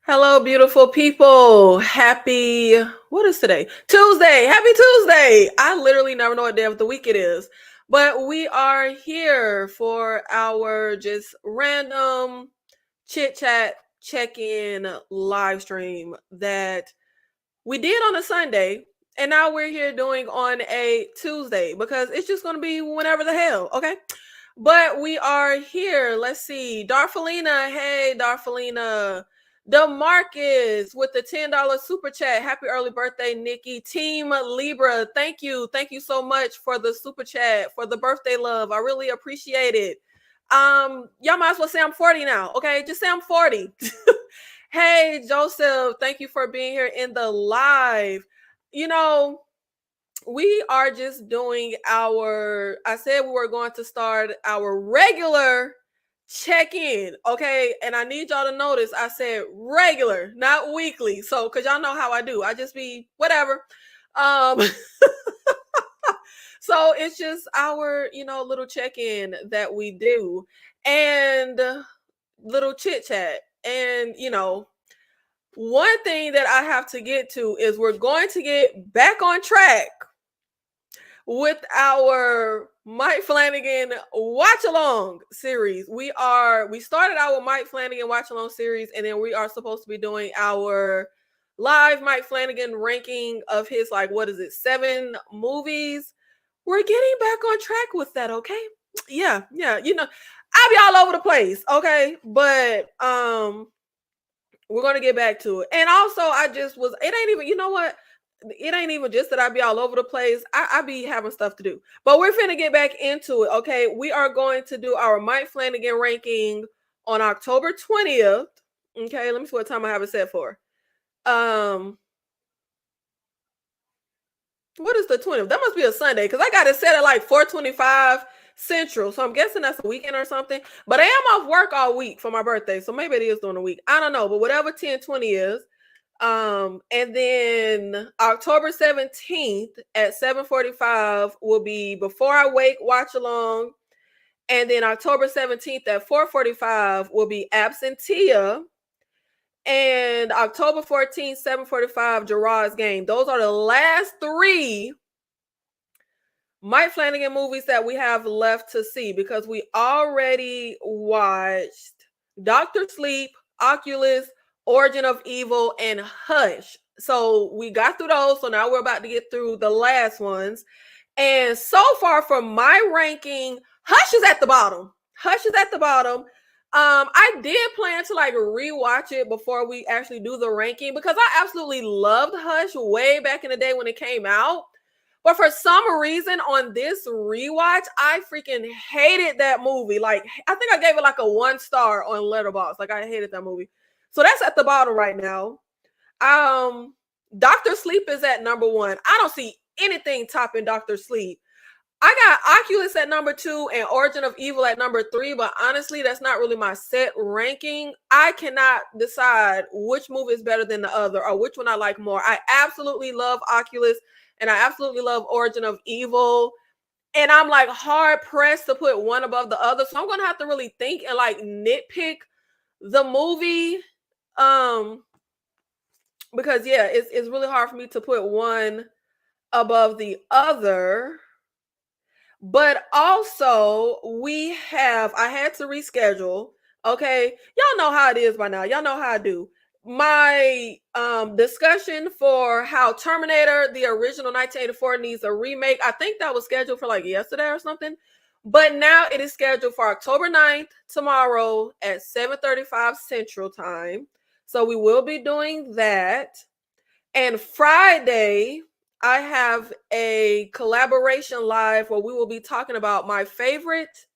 Hello, beautiful people. What is today? Tuesday. Happy Tuesday. I literally never know what day of the week it is. But we are here for our just random chit chat check in live stream that we did on a Sunday. And now we're here doing on a Tuesday because it's just going to be whenever the hell. Okay. But we are here. Let's see. Darfelina. Hey, Darfelina. DeMarcus with the $10 super chat. Happy early birthday, Nikki. Team Libra. Thank you. Thank you so much for the super chat, for the birthday love. I really appreciate it. Y'all might as well say I'm 40 now. Okay. Just say I'm 40. Hey, Joseph. Thank you for being here in the live. We are just doing I said we were going to start our regular check-in, okay? And I need y'all to notice I said regular, not weekly. So, because y'all know how I do. I just be whatever. Um, so it's just our, little check-in that we do and little chit-chat. And, one thing that I have to get to is we're going to get back on track with our Mike Flanagan watch along series. We started our Mike Flanagan watch along series, and then we are supposed to be doing our live Mike Flanagan ranking of his 7 movies. We're getting back on track with that, okay? Yeah. I'll be all over the place, okay? But we're gonna get back to it. And also it ain't even, it ain't even just that I be all over the place. I be having stuff to do. But we're finna get back into it, okay? We are going to do our Mike Flanagan ranking on October 20th. Okay, let me see what time I have it set for. What is the 20th? That must be a Sunday because I got it set at 4:25 Central. So I'm guessing that's a weekend or something. But I am off work all week for my birthday. So maybe it is during the week. I don't know. But whatever 10/20 is. And then October 17th at 7:45 will be Before I Wake watch along. And then October 17th at 4:45 will be Absentia. And October 14th, 7:45, Gerard's Game. Those are the last 3 Mike Flanagan movies that we have left to see because we already watched Dr. Sleep, Oculus, Origin of Evil, and Hush. So we got through those. So now we're about to get through the last ones. And so far from my ranking, Hush is at the bottom. Hush is at the bottom. I did plan to rewatch it before we actually do the ranking because I absolutely loved Hush way back in the day when it came out. But for some reason on this rewatch, I freaking hated that movie. I think I gave it a 1 star on Letterboxd. I hated that movie. So that's at the bottom right now. Dr. Sleep is at number 1. I don't see anything topping Dr. Sleep. I got Oculus at number 2 and Origin of Evil at number 3, but honestly, that's not really my set ranking. I cannot decide which movie is better than the other or which one I like more. I absolutely love Oculus and I absolutely love Origin of Evil. And I'm hard pressed to put one above the other. So I'm going to have to really think and nitpick the movie. Because it's really hard for me to put one above the other. But also I had to reschedule. Okay. Y'all know how it is by now. Y'all know how I do. My discussion for how Terminator, the original 1984, needs a remake. I think that was scheduled for yesterday or something. But now it is scheduled for October 9th, tomorrow at 7:35 Central Time. So we will be doing that. And Friday, I have a collaboration live where we will be talking about my favorite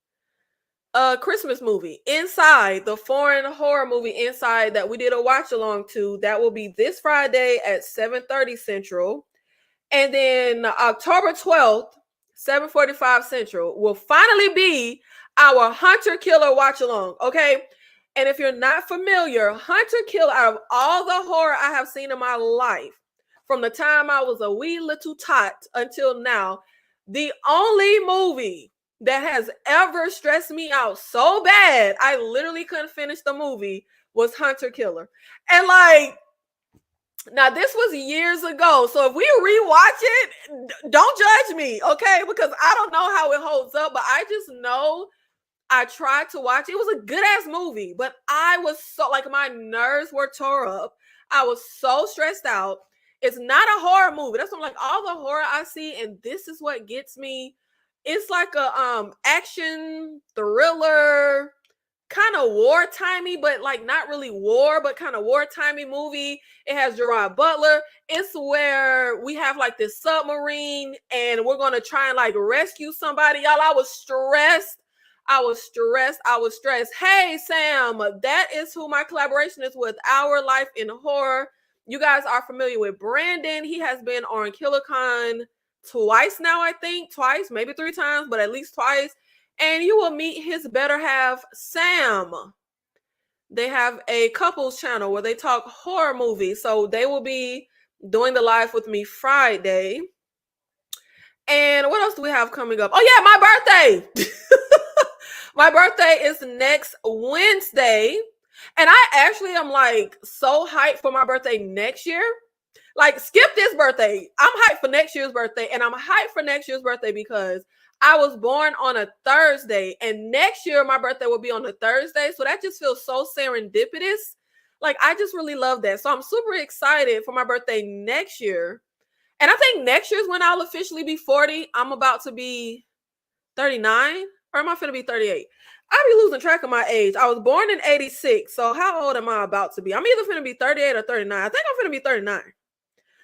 Christmas movie, Inside, the foreign horror movie Inside that we did a watch along to. That will be this Friday at 7:30 Central. And then October 12th, 7:45 Central will finally be our Hunter Killer watch along. Okay. And if you're not familiar, Hunter Killer, out of all the horror I have seen in my life, from the time I was a wee little tot until now, the only movie that has ever stressed me out so bad I literally couldn't finish the movie was Hunter Killer. And like, now this was years ago. So if we rewatch it, don't judge me, okay? Because I don't know how it holds up, but I just know I tried to watch it. It was a good ass movie, but I was so like my nerves were tore up. I was so stressed out. It's not a horror movie. That's what I'm like, all the horror I see, and this is what gets me. It's like a action thriller, kind of wartimey, but like not really war, but kind of wartimey movie. It has Gerard Butler. It's where we have like this submarine and we're gonna try and like rescue somebody. Y'all, I was stressed. I was stressed. Hey, Sam, that is who my collaboration is with, Our Life in Horror. You guys are familiar with Brandon. He has been on KillerCon twice now, I think. Twice, maybe 3 times, but at least twice. And you will meet his better half, Sam. They have a couples channel where they talk horror movies. So they will be doing the live with me Friday. And what else do we have coming up? Oh, yeah, my birthday. My birthday is next Wednesday. And I actually am like so hyped for my birthday next year. Like, skip this birthday. I'm hyped for next year's birthday. And I'm hyped for next year's birthday because I was born on a Thursday. And next year, my birthday will be on a Thursday. So that just feels so serendipitous. Like, I just really love that. So I'm super excited for my birthday next year. And I think next year is when I'll officially be 40. I'm about to be 39. Or am I finna be 38? I be losing track of my age. I was born in 86. So how old am I about to be? I'm either finna be 38 or 39. I think I'm finna be 39.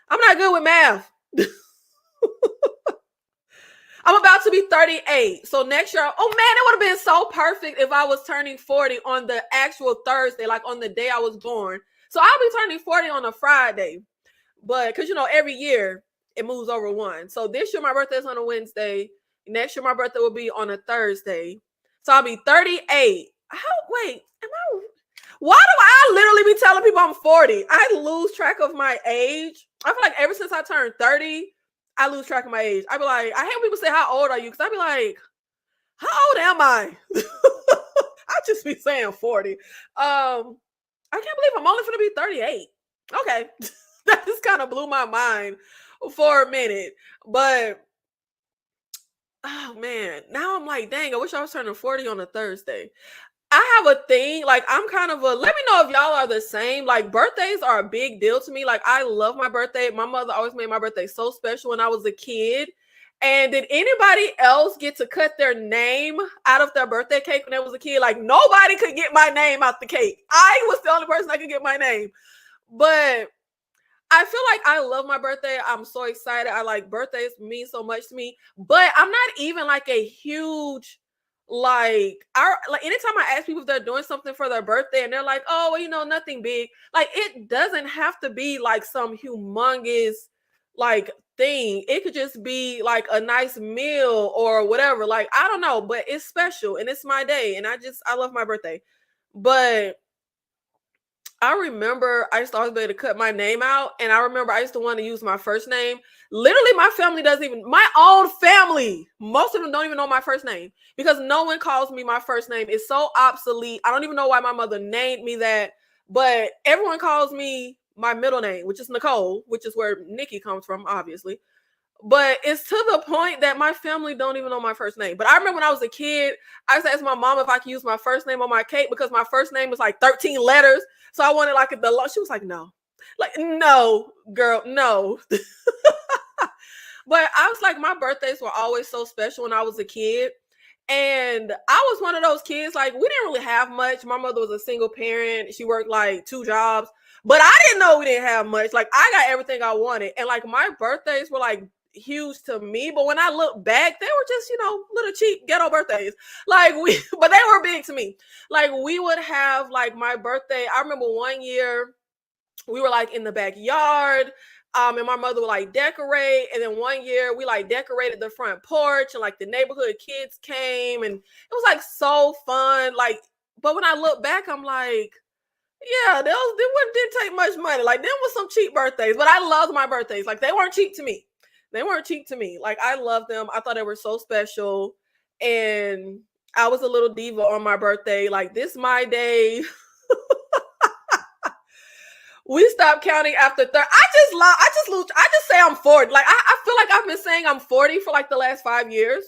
I'm not good with math. I'm about to be 38. So next year, oh man, it would have been so perfect if I was turning 40 on the actual Thursday, like on the day I was born. So I'll be turning 40 on a Friday. But because, you know, every year it moves over one. So this year my birthday is on a Wednesday. Next year my birthday will be on a Thursday. So I'll be 38. Why do I literally be telling people I'm 40? I lose track of my age. I feel like ever since I turned 30, I lose track of my age. I be like, I hate when people say, how old are you? Because I be like, how old am I? I just be saying 40. I can't believe I'm only going to be 38. Okay. That just kind of blew my mind for a minute. But, oh man, now I'm like, dang, I wish I was turning 40 on a Thursday. I have a thing, like I'm kind of let me know if y'all are the same. Like birthdays are a big deal to me. Like I love my birthday. My mother always made my birthday so special when I was a kid. And did anybody else get to cut their name out of their birthday cake when they was a kid? Like nobody could get my name out the cake. I was the only person that could get my name. But I feel like I love my birthday. I'm so excited. I like birthdays mean so much to me. But I'm not even like a huge like anytime I ask people if they're doing something for their birthday and they're like, oh, well, you know, nothing big. Like it doesn't have to be like some humongous like thing. It could just be like a nice meal or whatever. Like, I don't know, but it's special and it's my day. And I love my birthday. But I remember I used to always be able to cut my name out. And I remember I used to want to use my first name. Literally, my family doesn't even, my own family, most of them don't even know my first name because no one calls me my first name. It's so obsolete. I don't even know why my mother named me that, but everyone calls me my middle name, which is Nicole, which is where Nikki comes from, obviously. But it's to the point that my family don't even know my first name. But I remember when I was a kid, I used to ask my mom if I could use my first name on my cake because my first name was like 13 letters. So I wanted like she was like, no. Like, no, girl, no. But I was like, my birthdays were always so special when I was a kid. And I was one of those kids, like, we didn't really have much. My mother was a single parent. She worked like 2 jobs. But I didn't know we didn't have much. Like, I got everything I wanted. And like, my birthdays were like huge to me. But when I look back, they were just, you know, little cheap ghetto birthdays. Like, but they were big to me. Like, we would have like my birthday. I remember one year we were like in the backyard. And my mother would like decorate. And then one year we like decorated the front porch and like the neighborhood kids came and it was like so fun. Like, but when I look back, I'm like, yeah, they didn't take much money. Like, them was some cheap birthdays, but I loved my birthdays. Like, they weren't cheap to me. They weren't cheap to me. Like, I loved them. I thought they were so special. And I was a little diva on my birthday. Like, this my day. We stopped counting after 30. I just say I'm 40. Like I feel like I've been saying I'm 40 for like the last 5 years.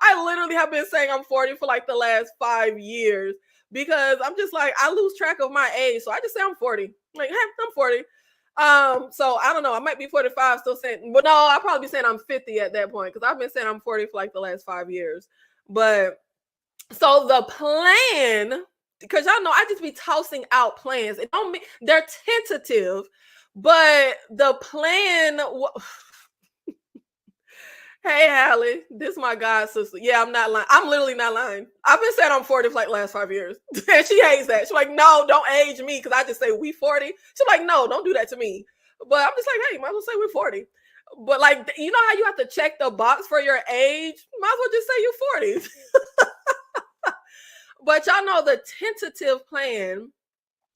I literally have been saying I'm 40 for like the last 5 years because I'm just like, I lose track of my age. So I just say I'm 40. Like, hey, I'm 40. So I don't know. I might be 45 still saying, but no, I'll probably be saying I'm 50 at that point because I've been saying I'm 40 for like the last 5 years. But so the plan, because y'all know I just be tossing out plans. It don't mean they're tentative, but the plan. Hey, Hallie, this is my god sister. Yeah, I'm not lying. I'm literally not lying. I've been saying I'm 40 for like the last 5 years. And she hates that. She's like, no, don't age me because I just say we 40. She's like, no, don't do that to me. But I'm just like, hey, might as well say we're 40. But like, you know how you have to check the box for your age? Might as well just say you're 40. But y'all know the tentative plan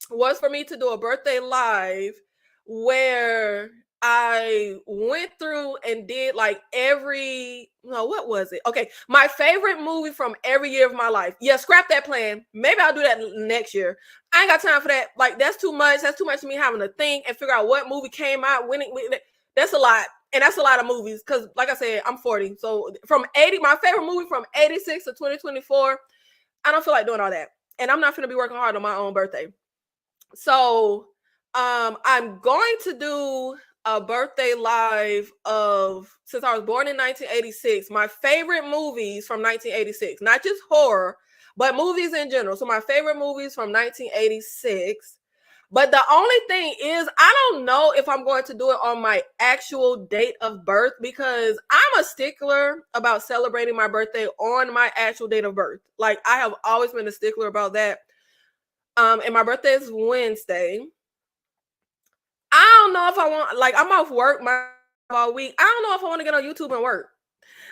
was for me to do a birthday live where I went through and did like what was it? Okay, my favorite movie from every year of my life. Yeah, scrap that plan. Maybe I'll do that next year. I ain't got time for that. Like, that's too much. That's too much of me having to think and figure out what movie came out, when it. That's a lot. And that's a lot of movies because, like I said, I'm 40. So from 80, my favorite movie from 86 to 2024, I don't feel like doing all that. And I'm not going to be working hard on my own birthday. So I'm going to do a birthday live of, since I was born in 1986, my favorite movies from 1986, not just horror, but movies in general. So my favorite movies from 1986. But the only thing is, I don't know if I'm going to do it on my actual date of birth because I'm a stickler about celebrating my birthday on my actual date of birth. Like, I have always been a stickler about that. And my birthday is Wednesday. I don't know if I want, like, I'm off work all week. I don't know if I want to get on YouTube and work.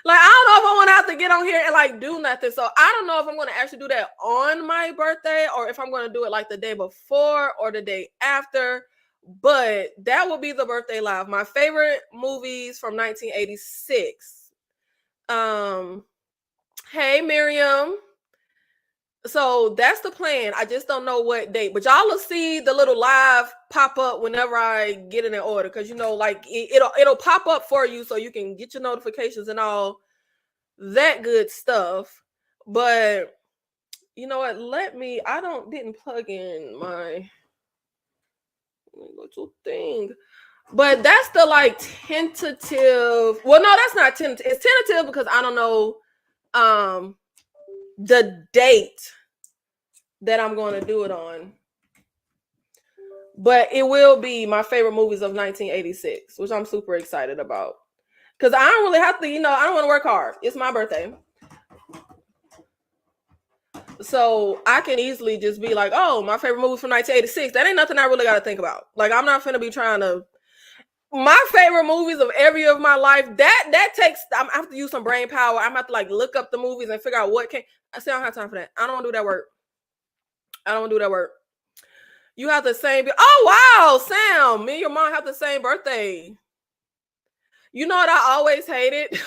Like, I don't know if I want to have to get on here and like do nothing. So I don't know if I'm going to actually do that on my birthday or if I'm going to do it like the day before or the day after. But that will be the birthday live. My favorite movies from 1986. Hey, Miriam. So that's the plan. I just don't know what date, but y'all will see the little live pop up whenever I get in an order. Cause you know, like it'll pop up for you so you can get your notifications and all that good stuff. But you know what? Didn't plug in my little thing. But that's the like tentative. Well, no, that's not tentative. It's tentative because I don't know the date that I'm going to do it on. But it will be my favorite movies of 1986, which I'm super excited about. Because I don't really have to, I don't want to work hard. It's my birthday. So I can easily just be like, oh, my favorite movie from 1986. That ain't nothing I really got to think about. Like, I'm not finna be trying to. My favorite movies of every year of my life, that takes, I have to use some brain power. I'm have to like look up the movies and figure out what can. I say I don't have time for that. I don't want to do that work. You have the same. Oh, wow, Sam. Me and your mom have the same birthday. You know what I always hated?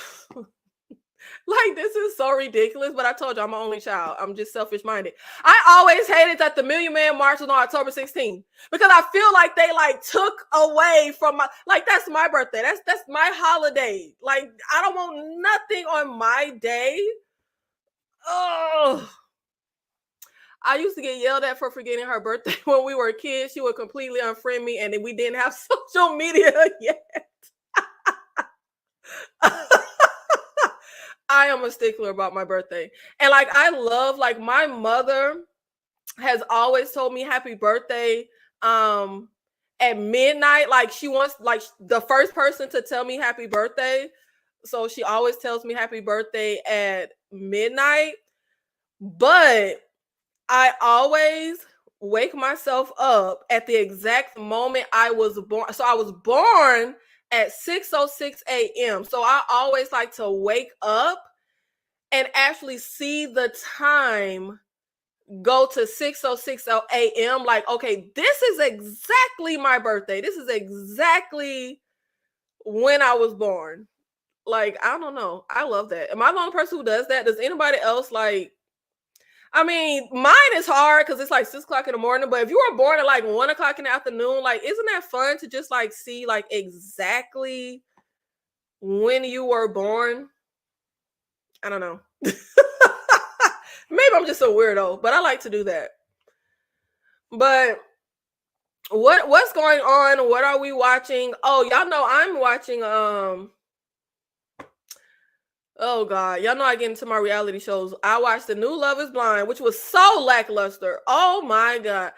Like, this is so ridiculous, but I told you I'm my only child. I'm just selfish-minded. I always hated that the Million Man March was on October 16th because I feel like they like took away from my, like, that's my birthday. That's my holiday. Like, I don't want nothing on my day. Oh, I used to get yelled at for forgetting her birthday when we were kids. She would completely unfriend me, and then we didn't have social media yet. I am a stickler about my birthday. And like, I love, like, my mother has always told me happy birthday at midnight. Like, she wants, like, the first person to tell me happy birthday. So she always tells me happy birthday at midnight. But I always wake myself up at the exact moment I was born. So I was born at 6:06 a.m. So I always like to wake up and actually see the time go to 6:06 a.m. Like, okay, this is exactly my birthday. This is exactly when I was born. Like, I don't know. I love that. Am I the only person who does that? Does anybody else like? I mean, mine is hard because it's like 6 o'clock in the morning. But if you were born at like 1 o'clock in the afternoon, like, isn't that fun to just like see like exactly when you were born? I don't know. Maybe I'm just a weirdo, but I like to do that. But what's going on? What are we watching? Oh, y'all know I'm watching oh God, y'all know I get into my reality shows. I watched the new Love is Blind, which was so lackluster. Oh my God.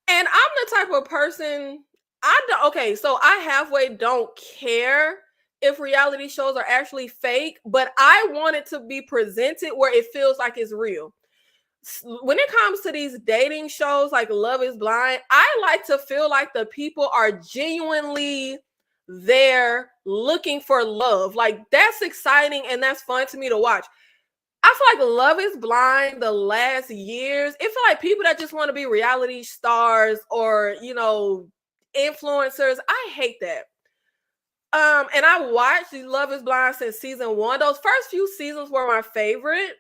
And I'm the type of person I don't okay, so I halfway don't care if reality shows are actually fake, but I want it to be presented where it feels like it's real. When it comes to these dating shows like Love is Blind, I like to feel like the people are genuinely there looking for love. Like that's exciting and that's fun to me to watch. I feel like Love is Blind the last years, it feel like people that just want to be reality stars or, influencers. I hate that. And I watched Love is Blind since season 1. Those first few seasons were my favorite.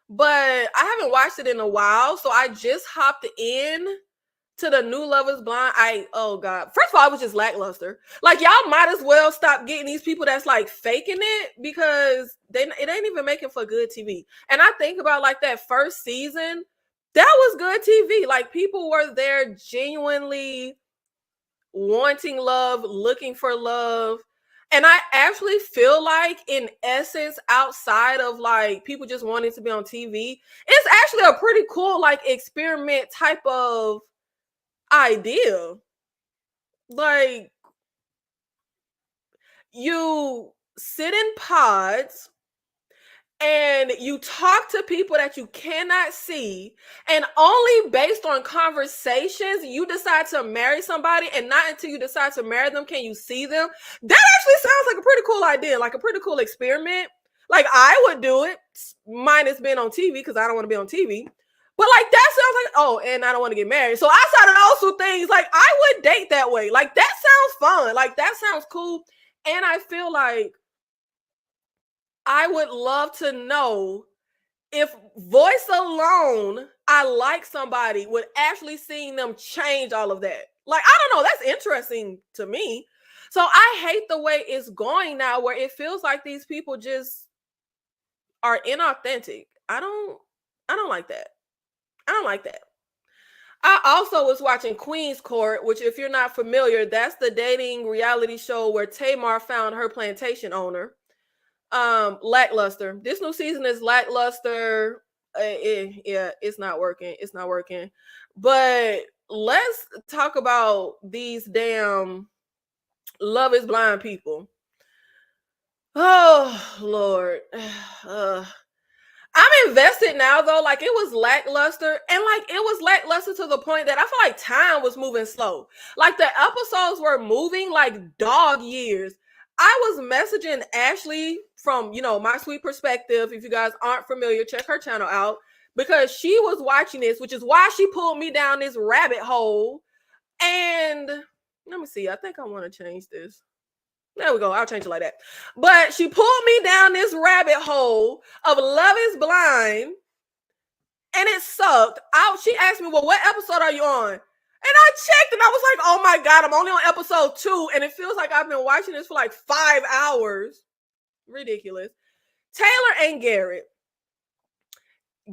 But I haven't watched it in a while, so I just hopped in to the new Love is Blind. Oh God. First of all, it was just lackluster. Like y'all might as well stop getting these people that's like faking it because it ain't even making for good TV. And I think about like that first season, that was good TV. Like people were there genuinely wanting love, looking for love. And I actually feel like, in essence, outside of like people just wanting to be on TV, it's actually a pretty cool, like, experiment type of idea. Like, you sit in pods and you talk to people that you cannot see, and only based on conversations you decide to marry somebody, and not until you decide to marry them can you see them. That actually sounds like a pretty cool idea, like a pretty cool experiment. Like I would do it, minus being on TV because I don't want to be on TV. But like that sounds like, oh, and I don't want to get married. So outside of those two things, like I would date that way. Like that sounds fun. Like that sounds cool. And I feel like I would love to know if voice alone, I like somebody, would actually seeing them change all of that. Like, I don't know. That's interesting to me. So I hate the way it's going now, where it feels like these people just are inauthentic. I don't like that. I don't like that. I also was watching Queen's Court, which, if you're not familiar, that's the dating reality show where Tamar found her plantation owner. Lackluster. This new season is lackluster. Yeah, it's not working. It's not working. But let's talk about these damn Love is Blind people. Oh Lord. I'm invested now though. Like it was lackluster, and like it was lackluster to the point that I feel like time was moving slow. Like the episodes were moving like dog years. I was messaging Ashley from, My Sweet Perspective. If you guys aren't familiar, check her channel out, because she was watching this, which is why she pulled me down this rabbit hole. And let me see. I think I want to change this. There we go. I'll change it like that. But she pulled me down this rabbit hole of Love is Blind, and it sucked. She asked me, well, what episode are you on? And I checked, and I was like, oh my God, I'm only on episode 2, and it feels like I've been watching this for like 5 hours. Ridiculous. Taylor and Garrett.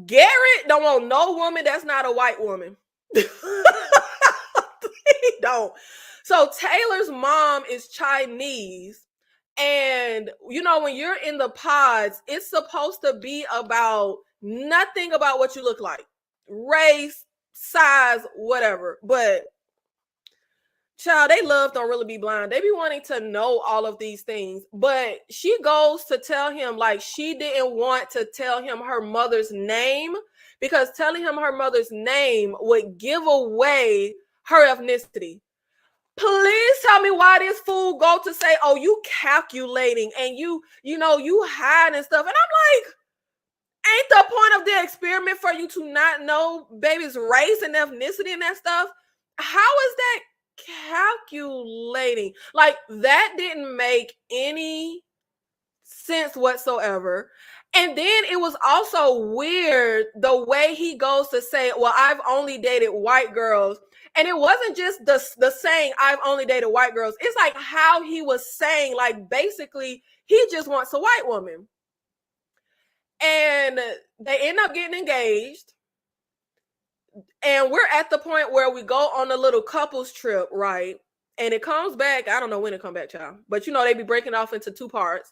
Garrett don't want no woman that's not a white woman. He don't. So Taylor's mom is Chinese. And, when you're in the pods, it's supposed to be about nothing about what you look like. Race, size, whatever. But, child, they love don't really be blind. They be wanting to know all of these things. But she goes to tell him, like, she didn't want to tell him her mother's name, because telling him her mother's name would give away her ethnicity. Please tell me why this fool go to say, oh, you calculating and you hide and stuff. And I'm like, ain't the point of the experiment for you to not know baby's race and ethnicity and that stuff? How is that calculating? Like, that didn't make any sense whatsoever. And then it was also weird the way he goes to say, well, I've only dated white girls. And it wasn't just the saying, I've only dated white girls. It's like how he was saying, like, basically, he just wants a white woman. And they end up getting engaged. And we're at the point where we go on a little couples trip, right? And it comes back. I don't know when it come back, child. But you know, they be breaking off into 2 parts.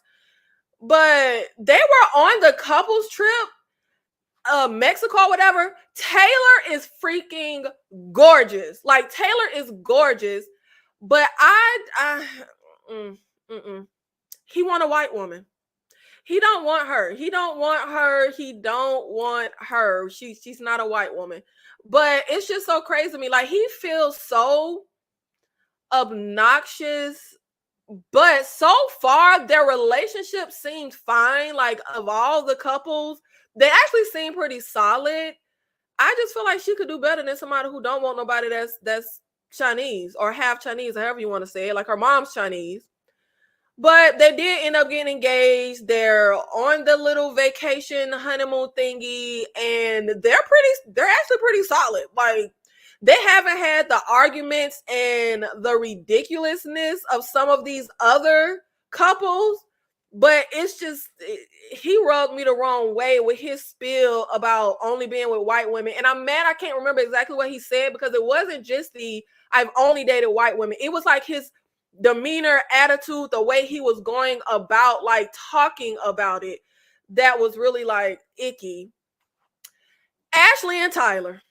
But they were on the couples trip, Mexico, whatever. Taylor is freaking gorgeous. Like, Taylor is gorgeous. But he want a white woman. He don't want her. He don't want her. He don't want her. She's not a white woman. But it's just so crazy to me. Like, he feels so obnoxious. But so far, their relationship seems fine. Like, of all the couples, they actually seem pretty solid. I just feel like she could do better than somebody who don't want nobody that's Chinese or half Chinese, or however you want to say it. Like, her mom's Chinese. But they did end up getting engaged. They're on the little vacation honeymoon thingy, and they're actually pretty solid. Like, they haven't had the arguments and the ridiculousness of some of these other couples, but it's just, he rubbed me the wrong way with his spiel about only being with white women. And I'm mad I can't remember exactly what he said, because it wasn't just I've only dated white women. It was like his demeanor, attitude, the way he was going about, like, talking about it, that was really, like, icky. Ashley and Tyler.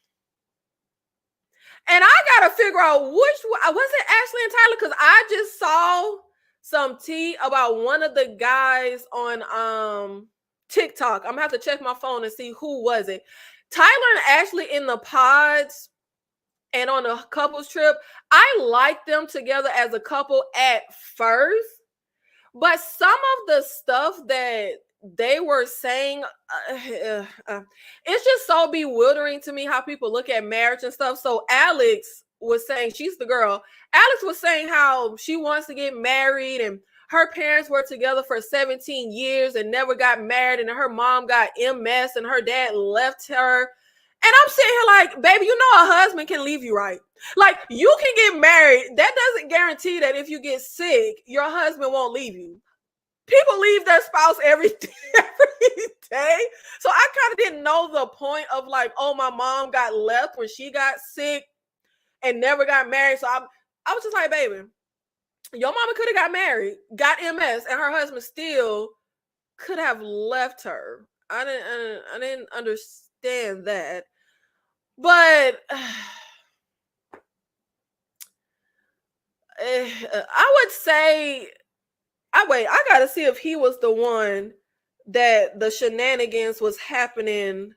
And I gotta figure out which was it, Ashley and Tyler, because I just saw some tea about one of the guys on TikTok. I'm gonna have to check my phone and see who was it. Tyler and Ashley in the pods and on a couples trip. I liked them together as a couple at first, but some of the stuff that they were saying, it's just so bewildering to me how people look at marriage and stuff. So Alex was saying, she's the girl. Alex was saying how she wants to get married, and her parents were together for 17 years and never got married, and her mom got MS and her dad left her. And I'm sitting here like, baby, you know a husband can leave you, right? Like, you can get married. That doesn't guarantee that if you get sick, your husband won't leave you. People leave their spouse every day. So I kind of didn't know the point of, like, oh, my mom got left when she got sick and never got married. So I was just like, baby, your mama could have got married, got MS, and her husband still could have left her. I didn't understand that. But I would say, I gotta see if he was the one that the shenanigans was happening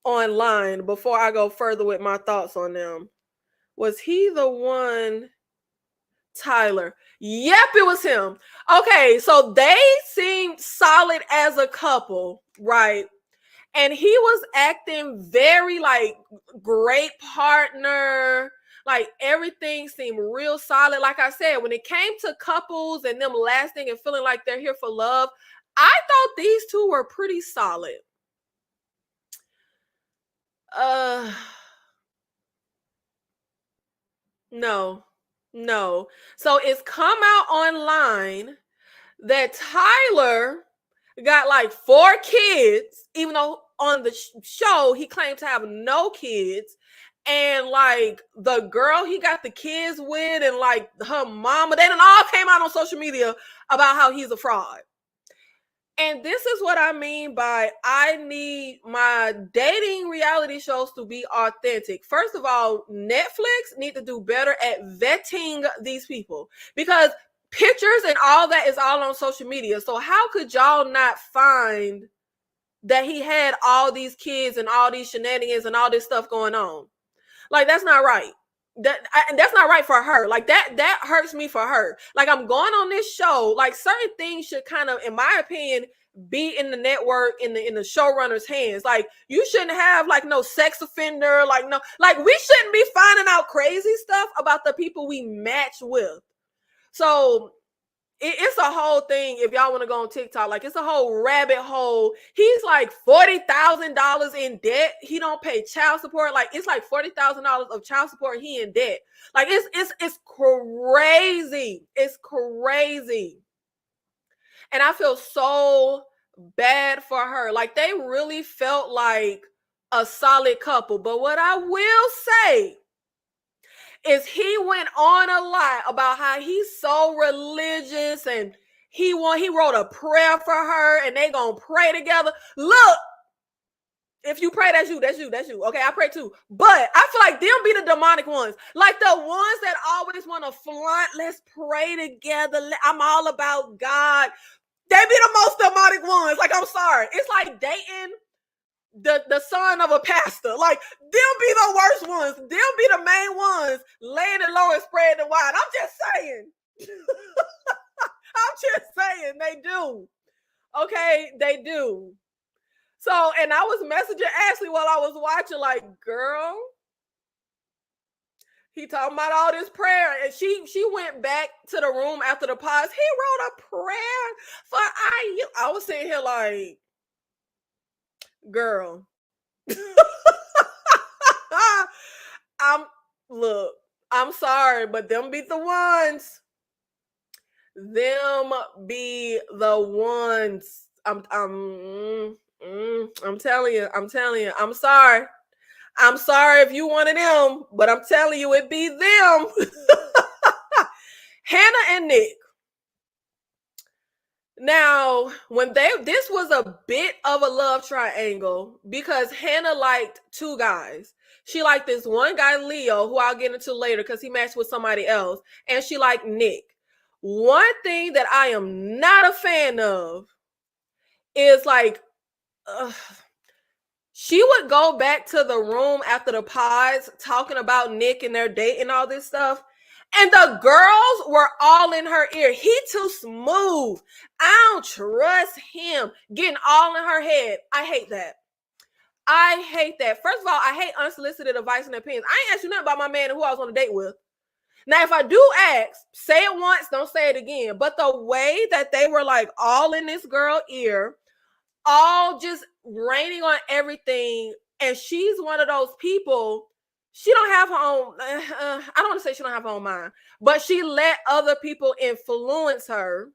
online before I go further with my thoughts on them. Was he the one? Tyler. Yep, it was him. Okay, so they seemed solid as a couple, right? And he was acting very, like, great partner. Like, everything seemed real solid. Like I said, when it came to couples and them lasting and feeling like they're here for love, I thought these two were pretty solid. No. So it's come out online that Tyler got like 4 kids, even though on the show he claimed to have no kids. And like the girl he got the kids with and like her mama, they done all came out on social media about how he's a fraud. And this is what I mean by I need my dating reality shows to be authentic. First of all, Netflix need to do better at vetting these people, because pictures and all that is all on social media. So how could y'all not find that he had all these kids and all these shenanigans and all this stuff going on? Like, that's not right. That's not right for her. Like, that hurts me for her. Like, I'm going on this show. Like, certain things should kind of, in my opinion, be in the network, in the showrunner's hands. Like, you shouldn't have like no sex offender. Like, no, like, we shouldn't be finding out crazy stuff about the people we match with. So it's a whole thing. If y'all want to go on TikTok, like it's a whole rabbit hole. He's like $40,000 in debt. He don't pay child support. Like it's like $40,000 of child support. He in debt. Like it's crazy. It's crazy. And I feel so bad for her. Like they really felt like a solid couple. But what I will say is he went on a lot about how he's so religious and he wrote a prayer for her and they gonna pray together. Look, if you pray, that's you. Okay, I pray too. But I feel like them be the demonic ones. Like the ones that always want to flaunt, let's pray together. I'm all about God. They be the most demonic ones. Like, I'm sorry. It's like dating the son of a pastor. Like, them be the worst ones. Them be the main ones laying it low and spreading the wide. I'm just saying. I'm just saying they do. Okay, they do. So, and I was messaging Ashley while I was watching, like, girl, he talking about all this prayer. And she went back to the room after the pause. He wrote a prayer for IU. I was sitting here like, girl. I'm sorry, but them be the ones. Them be the ones. I'm telling you. I'm sorry. I'm sorry if you wanted them, but I'm telling you, it be them. Hannah and Nick. Now, this was a bit of a love triangle because Hannah liked two guys. She liked this one guy, Leo, who I'll get into later because he matched with somebody else. And she liked Nick. One thing that I am not a fan of is like, she would go back to the room after the pods talking about Nick and their date and all this stuff. And the girls were all in her ear. He too smooth. I don't trust him. Getting all in her head. I hate that. First of all, I hate unsolicited advice and opinions. I ain't asked you nothing about my man and who I was on a date with. Now, if I do ask, say it once, don't say it again. But the way that they were like all in this girl ear, all just raining on everything. And she's one of those people, she don't have her own, I don't want to say she don't have her own mind, but she let other people influence her.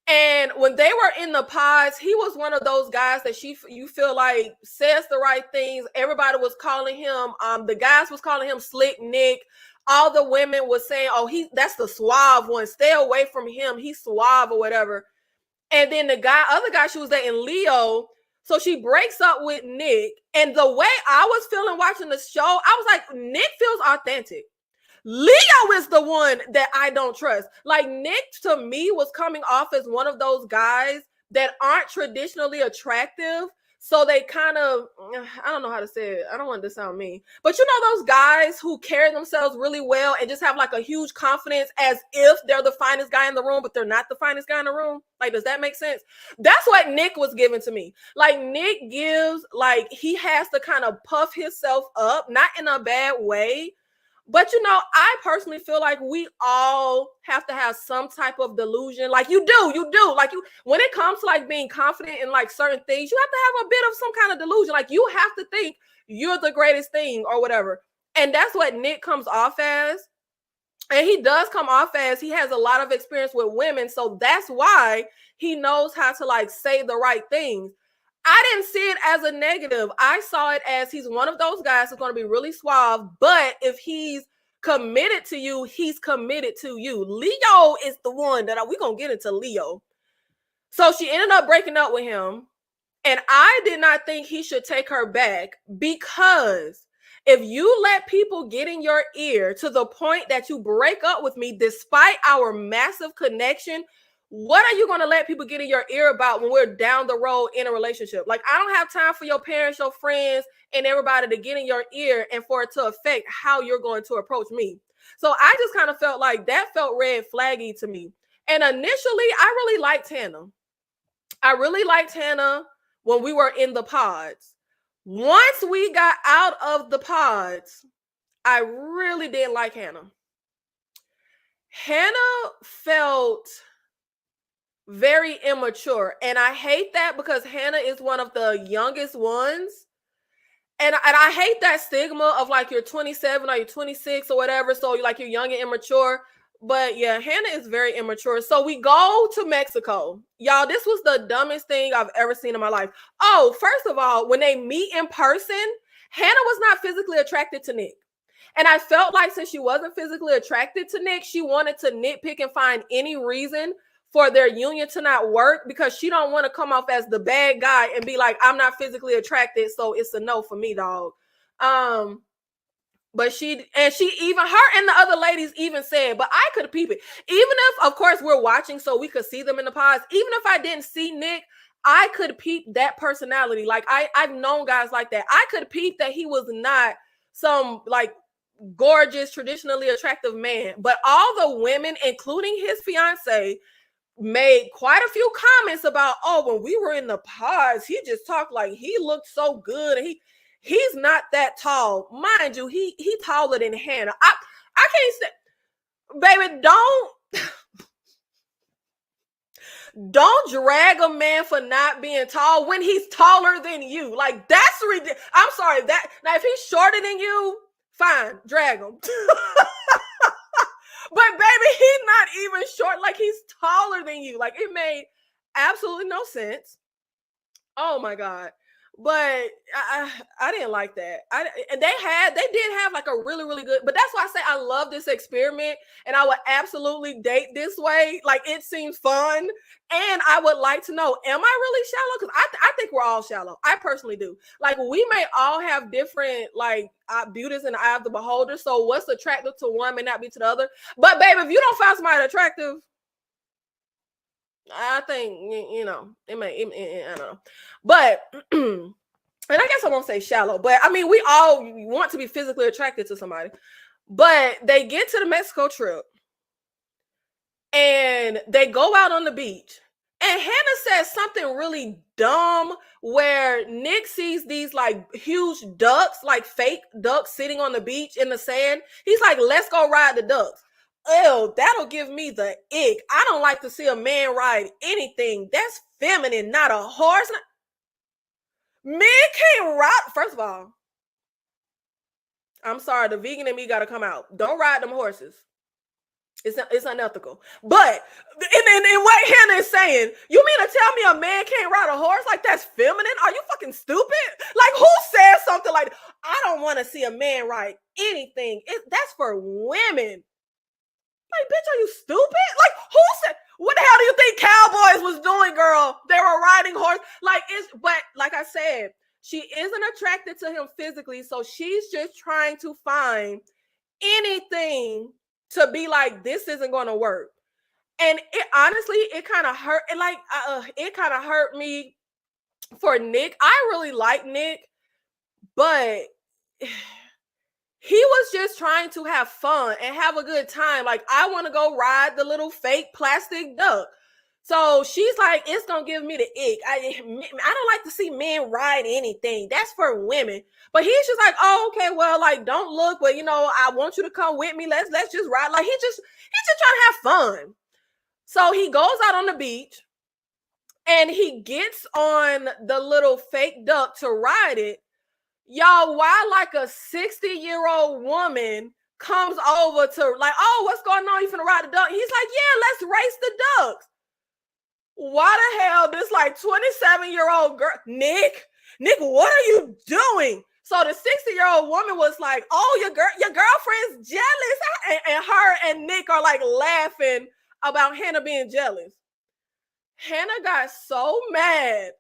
And when they were in the pods, he was one of those guys that you feel like says the right things. Everybody was calling him, the guys was calling him Slick Nick. All the women was saying, oh, that's the suave one. Stay away from him. He's suave or whatever. And then the other guy she was dating, Leo. So she breaks up with Nick. And the way I was feeling watching the show, I was like, Nick feels authentic. Leo is the one that I don't trust. Like Nick to me was coming off as one of those guys that aren't traditionally attractive. So they kind of, I don't know how to say it. I don't want to sound mean. But you know those guys who carry themselves really well and just have like a huge confidence as if they're the finest guy in the room, but they're not the finest guy in the room? Like, does that make sense? That's what Nick was giving to me. Like Nick gives, like he has to kind of puff himself up, not in a bad way. But, you know, I personally feel like we all have to have some type of delusion. Like you do. Like when it comes to like being confident in like certain things, you have to have a bit of some kind of delusion. Like you have to think you're the greatest thing or whatever. And that's what Nick comes off as. And he does come off as he has a lot of experience with women. So that's why he knows how to like say the right things. I didn't see it as a negative. I saw it as he's one of those guys who's going to be really suave. But if he's committed to you, he's committed to you. Leo is the one that we're going to get into Leo. So she ended up breaking up with him. And I did not think he should take her back because if you let people get in your ear to the point that you break up with me, despite our massive connection, what are you going to let people get in your ear about when we're down the road in a relationship? Like, I don't have time for your parents, your friends, and everybody to get in your ear and for it to affect how you're going to approach me. So I just kind of felt like that felt red flaggy to me. And initially, I really liked Hannah. I really liked Hannah when we were in the pods. Once we got out of the pods, I really didn't like Hannah. Hannah felt very immature. And I hate that because Hannah is one of the youngest ones. And I hate that stigma of like you're 27 or you're 26 or whatever. So you're like you're young and immature. But yeah, Hannah is very immature. So we go to Mexico. Y'all, this was the dumbest thing I've ever seen in my life. Oh, first of all, when they meet in person, Hannah was not physically attracted to Nick. And I felt like since she wasn't physically attracted to Nick, she wanted to nitpick and find any reason for their union to not work because she don't want to come off as the bad guy and be like, I'm not physically attracted, so it's a no for me, dog. But she even her and the other ladies even said, but I could peep it. Even if, of course, we're watching so we could see them in the pods. Even if I didn't see Nick, I could peep that personality. Like I've known guys like that. I could peep that he was not some like gorgeous, traditionally attractive man. But all the women, including his fiance, made quite a few comments about, oh, when we were in the pods, he just talked like he looked so good and he's not that tall. Mind you, he taller than Hannah. I can't say, baby, don't drag a man for not being tall when he's taller than you. Like, that's ridiculous. I'm sorry. That now, if he's shorter than you, fine, drag him. But baby, he's not even short. Like, he's taller than you. Like, it made absolutely no sense. Oh my God. But I didn't like that. And they did have like a really, really good, but that's why I say I love this experiment and I would absolutely date this way. Like, it seems fun. And I would like to know, am I really shallow? Because I think we're all shallow. I personally do. Like, we may all have different like beauties in the eye of the beholder. So what's attractive to one may not be to the other. But baby, if you don't find somebody attractive, I think, you know, I don't know. But, and I guess I won't say shallow, but I mean, we all want to be physically attracted to somebody. But they get to the Mexico trip and they go out on the beach. And Hannah says something really dumb where Nick sees these like huge ducks, like fake ducks sitting on the beach in the sand. He's like, let's go ride the ducks. Oh, that'll give me the ick. I don't like to see a man ride anything. That's feminine, not a horse. Men can't ride. First of all, I'm sorry, the vegan in me got to come out. Don't ride them horses. It's unethical. But in what Hannah is saying, you mean to tell me a man can't ride a horse? Like, that's feminine? Are you fucking stupid? Like, who says something like, I don't want to see a man ride anything? That's for women. Like, bitch, are you stupid? Like, who said, what the hell do you think Cowboys was doing, girl? They were riding horse. Like, but like I said, she isn't attracted to him physically. So she's just trying to find anything to be like, this isn't going to work. And it honestly, it kind of hurt. It kind of hurt me for Nick. I really like Nick, but he was just trying to have fun and have a good time. Like, I want to go ride the little fake plastic duck. So she's like, it's going to give me the ick. I don't like to see men ride anything. That's for women. But he's just like, oh, okay, well, like, don't look, but, you know, I want you to come with me. Let's just ride. Like, he's just trying to have fun. So he goes out on the beach and he gets on the little fake duck to ride it. Y'all, why like a 60-year-old woman comes over to like, oh, what's going on? You finna ride the duck? He's like, yeah, let's race the ducks. Why the hell this like 27-year-old girl, Nick, what are you doing? So the 60-year-old woman was like, oh, your girlfriend's jealous. And her and Nick are like laughing about Hannah being jealous. Hannah got so mad.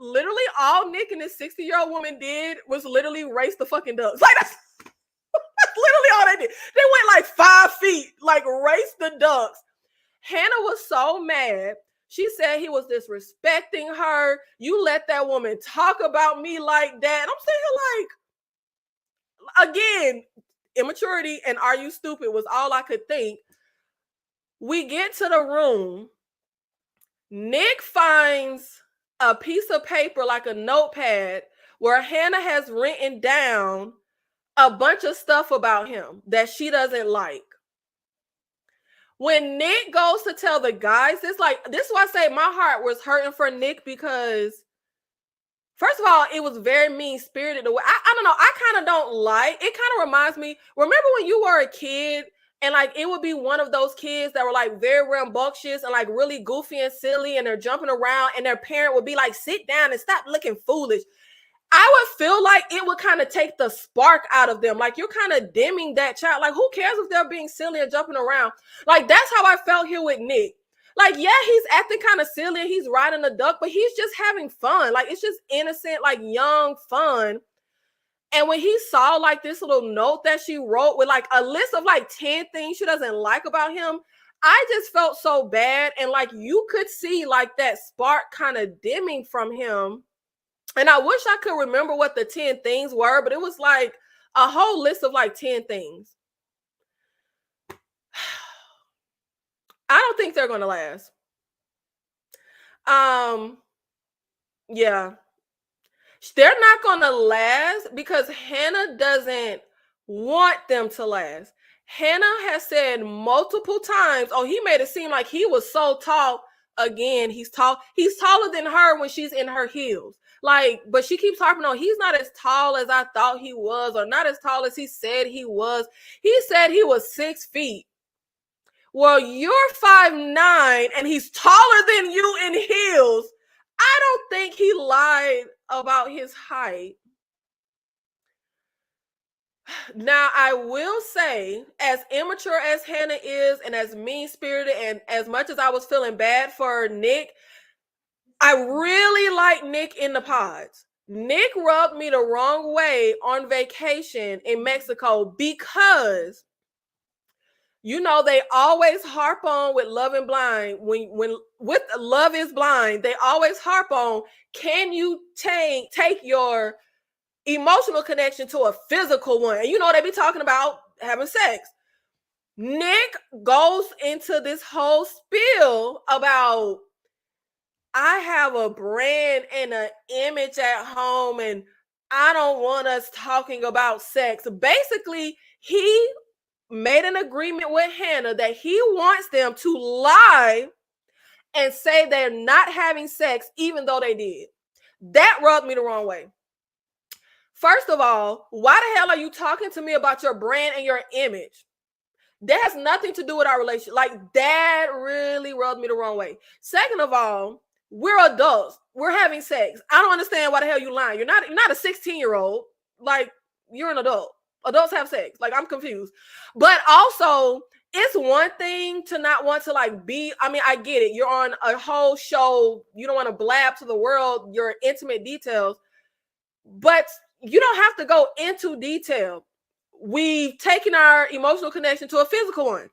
Literally all Nick and this 60-year-old woman did was literally race the fucking ducks. Like, that's literally all they did. They went like 5 feet, like race the ducks. Hannah was so mad. She said he was disrespecting her. You let that woman talk about me like that. I'm saying, like, again, immaturity and are you stupid was all I could think. We get to the room. Nick finds a piece of paper, like a notepad, where Hannah has written down a bunch of stuff about him that she doesn't like. when Nick goes to tell the guys, this is why I say my heart was hurting for Nick, because first of all, it was very mean-spirited. I don't know. I kind of don't like it. Kind of reminds me, remember when you were a kid and like it would be one of those kids that were like very rambunctious and like really goofy and silly, and they're jumping around, and their parent would be like, sit down and stop looking foolish. I would feel like it would kind of take the spark out of them. Like, you're kind of dimming that child. Like, who cares if they're being silly and jumping around? Like, that's how I felt here with Nick. Like, yeah, he's acting kind of silly and he's riding a duck, but he's just having fun. Like, it's just innocent, like young fun. And when he saw like this little note that she wrote with like a list of like 10 things she doesn't like about him, I just felt so bad. And like, you could see like that spark kind of dimming from him. And I wish I could remember what the 10 things were, but it was like a whole list of like 10 things. I don't think they're going to last. Yeah. They're not going to last because Hannah doesn't want them to last. Hannah has said multiple times, oh, he made it seem like he was so tall. Again, he's tall. He's taller than her when she's in her heels. Like, but she keeps harping on, he's not as tall as I thought he was, or not as tall as he said he was. He said he was 6 feet. Well, you're 5'9", and he's taller than you in heels. I don't think he lied about his height. Now, I will say, as immature as Hannah is, and as mean-spirited, and as much as I was feeling bad for Nick, I really like Nick in the pods. Nick rubbed me the wrong way on vacation in Mexico because, you know, they always harp on with Love and Blind. When with Love is Blind, they always harp on, can you take your emotional connection to a physical one? And you know, they be talking about having sex. Nick goes into this whole spiel about, I have a brand and an image at home, and I don't want us talking about sex. Basically, he made an agreement with Hannah that he wants them to lie and say they're not having sex, even though they did. That rubbed me the wrong way. First of all, why the hell are you talking to me about your brand and your image? That has nothing to do with our relationship. Like, that really rubbed me the wrong way. Second of all, we're adults. We're having sex. I don't understand why the hell you lying. You're not a 16-year-old. Like, you're an adult. Adults have sex. Like, I'm confused. But also, it's one thing to not want to like be, I mean, I get it. You're on a whole show. You don't want to blab to the world your intimate details. But you don't have to go into detail. We've taken our emotional connection to a physical one.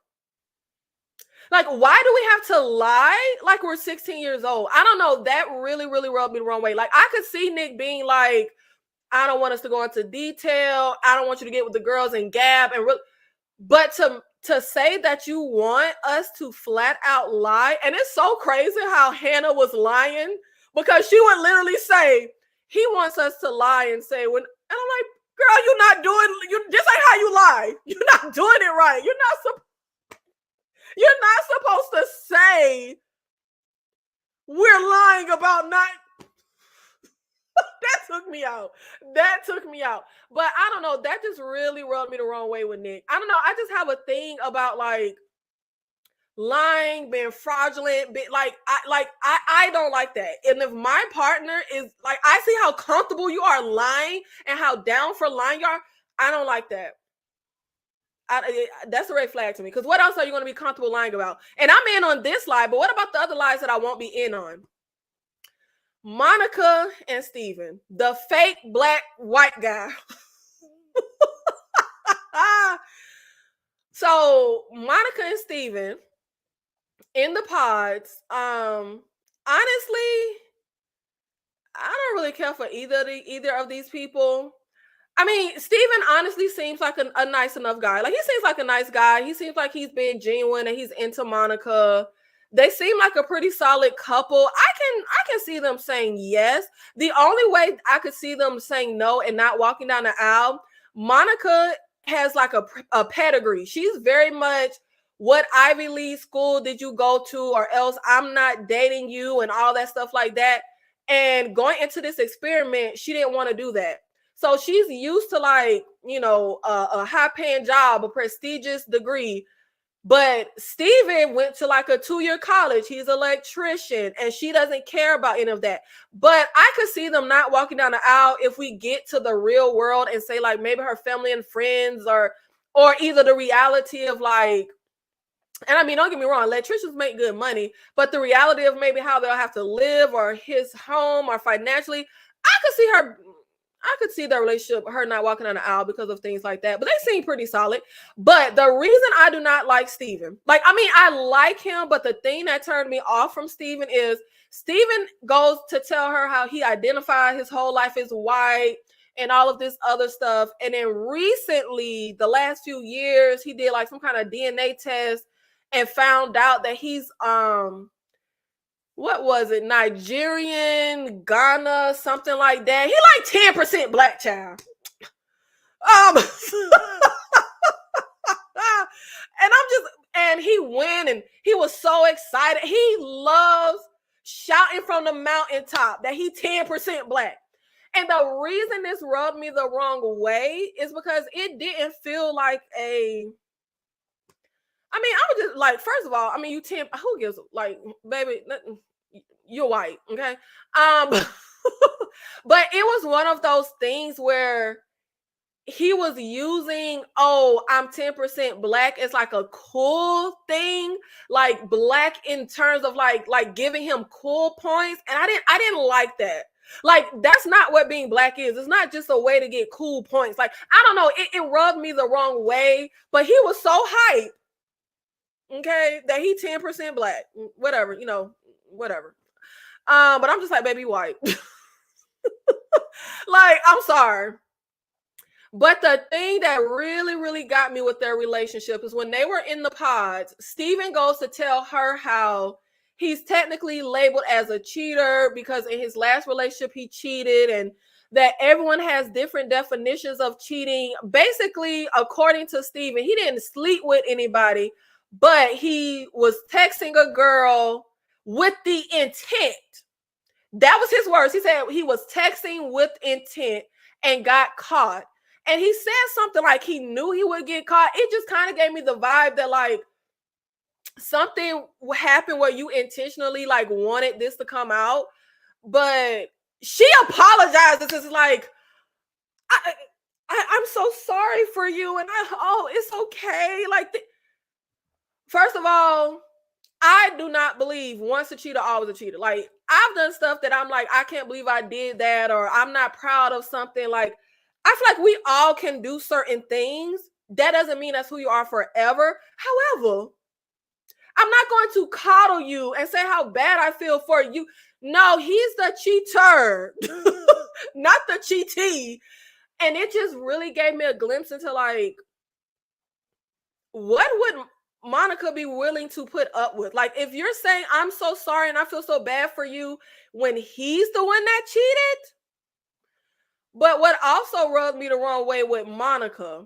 Like, why do we have to lie like we're 16 years old? I don't know. That really, really rubbed me the wrong way. Like, I could see Nick being like, I don't want us to go into detail. I don't want you to get with the girls and gab. But to say that you want us to flat out lie, and it's so crazy how Hannah was lying, because she would literally say, he wants us to lie and say, when, and I'm like, girl, you're not doing, just like how you lie. You're not doing it right. You're not supposed to say we're lying about not. That took me out. But I don't know. That just really rubbed me the wrong way with Nick. I don't know. I just have a thing about like lying, being fraudulent, I don't like that. And if my partner is like, I see how comfortable you are lying and how down for lying you are, I don't like that. That's a red flag to me, because what else are you going to be comfortable lying about? And I'm in on this lie, but what about the other lies that I won't be in on? Monica and Steven, the fake black white guy. So Monica and Steven in the pods, honestly, I don't really care for either of these people. I mean, Steven honestly seems like a nice enough guy. Like, he seems like a nice guy. He seems like he's being genuine and he's into Monica. They seem like a pretty solid couple. I can see them saying yes. The only way I could see them saying no and not walking down the aisle, Monica has like a pedigree. She's very much what Ivy League school did you go to, or else I'm not dating you, and all that stuff like that. And going into this experiment, she didn't want to do that. So she's used to, like, you know, a high paying job, a prestigious degree. But Steven went to like a 2-year college. He's an electrician, and she doesn't care about any of that. But I could see them not walking down the aisle if we get to the real world and say, like, maybe her family and friends, or either the reality of, like, and I mean, don't get me wrong, electricians make good money, but the reality of maybe how they'll have to live, or his home, or financially, I could see their relationship, her not walking down the aisle because of things like that. But they seem pretty solid. But the reason I do not like Steven, like, I mean, I like him, but the thing that turned me off from Steven is Steven goes to tell her how he identified his whole life as white and all of this other stuff. And then recently, the last few years, he did like some kind of DNA test and found out that he's what was it, Nigerian, Ghana, something like that. He like 10% black, child. And he went, and he was so excited. He loves shouting from the mountaintop that he 10% black. And the reason this rubbed me the wrong way is because it didn't feel like I was just like, first of all, I mean, you 10, who gives, like, baby, you're white, okay? But it was one of those things where he was using, oh, I'm 10% black, as like a cool thing, like black in terms of like giving him cool points. And I didn't like that. Like, that's not what being black is. It's not just a way to get cool points. Like, I don't know, it rubbed me the wrong way, but he was so hyped, okay, that he 10% black, whatever, you know, whatever. But I'm just like, baby, white. Like, I'm sorry. But the thing that really, really got me with their relationship is when they were in the pods, Steven goes to tell her how he's technically labeled as a cheater because in his last relationship, he cheated, and that everyone has different definitions of cheating. Basically, according to Steven, he didn't sleep with anybody, but he was texting a girl with the intent. That was his words. He said he was texting with intent and got caught. And he said something like he knew he would get caught. It just kind of gave me the vibe that, like, something happened where you intentionally, like, wanted this to come out. But she apologizes. It's like, I'm so sorry for you. And it's okay. Like, first of all, I do not believe once a cheater, always a cheater. Like, I've done stuff that I'm like, I can't believe I did that, or I'm not proud of something. Like, I feel like we all can do certain things. That doesn't mean that's who you are forever. However, I'm not going to coddle you and say how bad I feel for you. No, he's the cheater, not the cheatee. And it just really gave me a glimpse into, like, what would Monica be willing to put up with? Like, if you're saying, I'm so sorry and I feel so bad for you, when he's the one that cheated. But what also rubbed me the wrong way with Monica,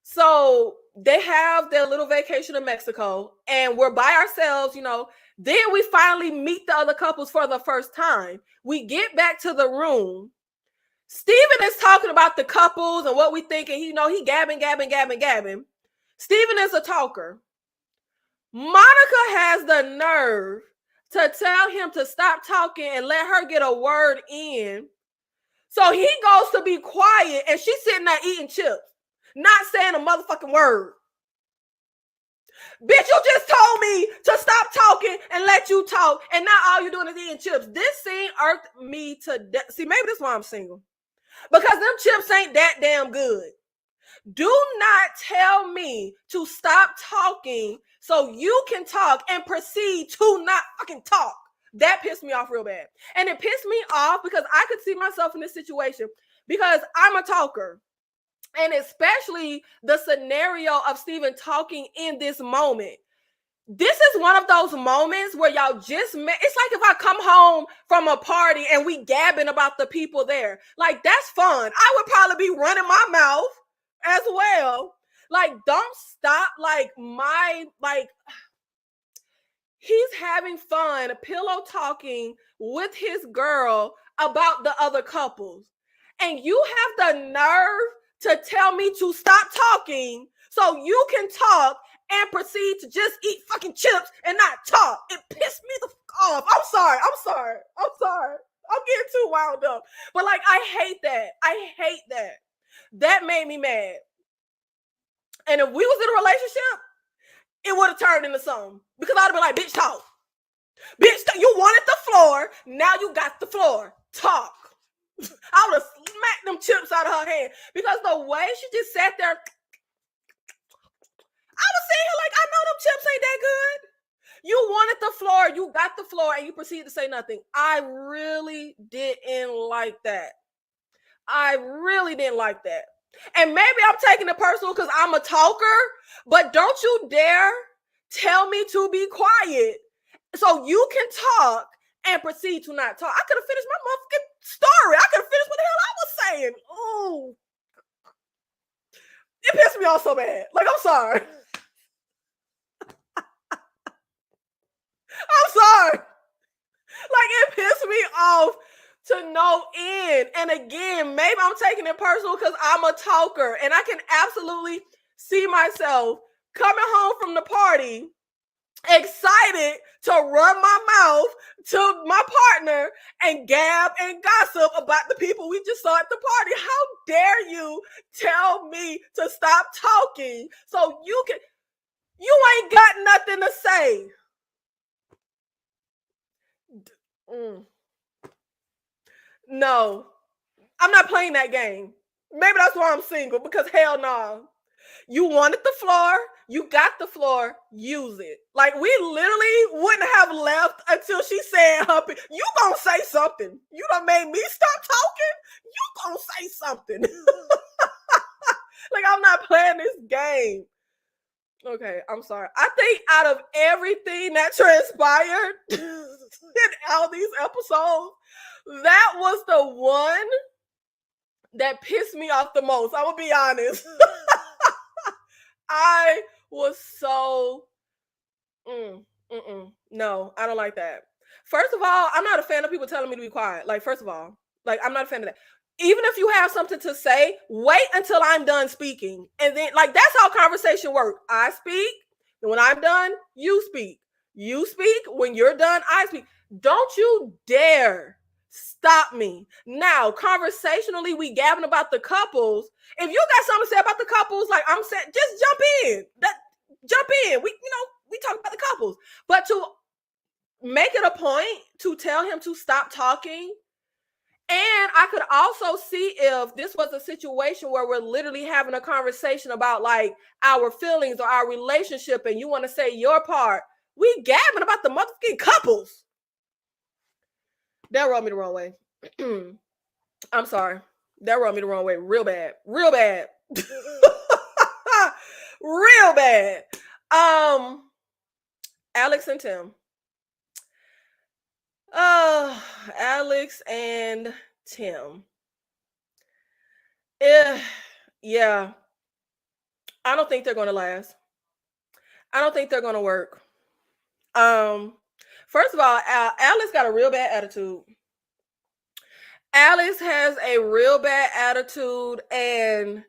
so they have their little vacation in Mexico and we're by ourselves, you know. Then we finally meet the other couples for the first time. We get back to the room. Steven is talking about the couples and what we think, and he gabbing. Steven is a talker. Monica has the nerve to tell him to stop talking and let her get a word in. So he goes to be quiet, and she's sitting there eating chips, not saying a motherfucking word. Bitch, you just told me to stop talking and let you talk, and now all you're doing is eating chips. This scene irked me to death. See, maybe that's why I'm single. Because them chips ain't that damn good. Do not tell me to stop talking so you can talk and proceed to not fucking talk. That pissed me off real bad. And it pissed me off because I could see myself in this situation because I'm a talker. And especially the scenario of Steven talking in this moment. This is one of those moments where y'all just met. It's like if I come home from a party and we gabbing about the people there. Like, that's fun. I would probably be running my mouth as well. Like, don't stop. He's having fun pillow talking with his girl about the other couples. And you have the nerve to tell me to stop talking so you can talk and proceed to just eat fucking chips and not talk. It pissed me the fuck off. I'm sorry. I'm getting too wound up. But like, I hate that. That made me mad. And if we was in a relationship, it would have turned into something. Because I'd have been like, bitch, talk. Bitch, you wanted the floor. Now you got the floor. Talk. I would have smacked them chips out of her hand. Because the way she just sat there, I was sitting here like, I know them chips ain't that good. You wanted the floor. You got the floor. And you proceeded to say nothing. I really didn't like that. And maybe I'm taking it personal because I'm a talker, but don't you dare tell me to be quiet so you can talk and proceed to not talk. I could have finished my motherfucking story. I could have finished what the hell I was saying. Oh, it pissed me off so bad. Like, I'm sorry. I'm sorry. Like, it pissed me off to no end. And again, maybe I'm taking it personal because I'm a talker and I can absolutely see myself coming home from the party excited to run my mouth to my partner and gab and gossip about the people we just saw at the party. How dare you tell me to stop talking so you ain't got nothing to say. No, I'm not playing that game. Maybe that's why I'm single, because hell no. You wanted the floor, you got the floor, use it. Like, we literally wouldn't have left until she said you gonna say something. You done made me stop talking, you gonna say something. Like, I'm not playing this game. Okay, I'm sorry. I think out of everything that transpired in all these episodes, that was the one that pissed me off the most. I'm gonna be honest. I was so no, I don't like that. First of all, I'm not a fan of people telling me to be quiet. Like, first of all, like, I'm not a fan of that. Even if you have something to say, wait until I'm done speaking. And then, like, that's how conversation works. I speak, and when I'm done, you speak. You speak, when you're done, I speak. Don't you dare stop me. Now, conversationally, we gabbing about the couples. If you got something to say about the couples, like I'm saying, just jump in. Jump in. We talk about the couples. But to make it a point to tell him to stop talking. And I could also see if this was a situation where we're literally having a conversation about like our feelings or our relationship, and you want to say your part. We gabbing about the motherfucking couples. That rubbed me the wrong way. I'm sorry. That rubbed me the wrong way. Real bad. Real bad. Real bad. Alex and Tim. Alex and Tim. Yeah. I don't think they're going to last. I don't think they're going to work. First of all, Alex got a real bad attitude. Alex has a real bad attitude, and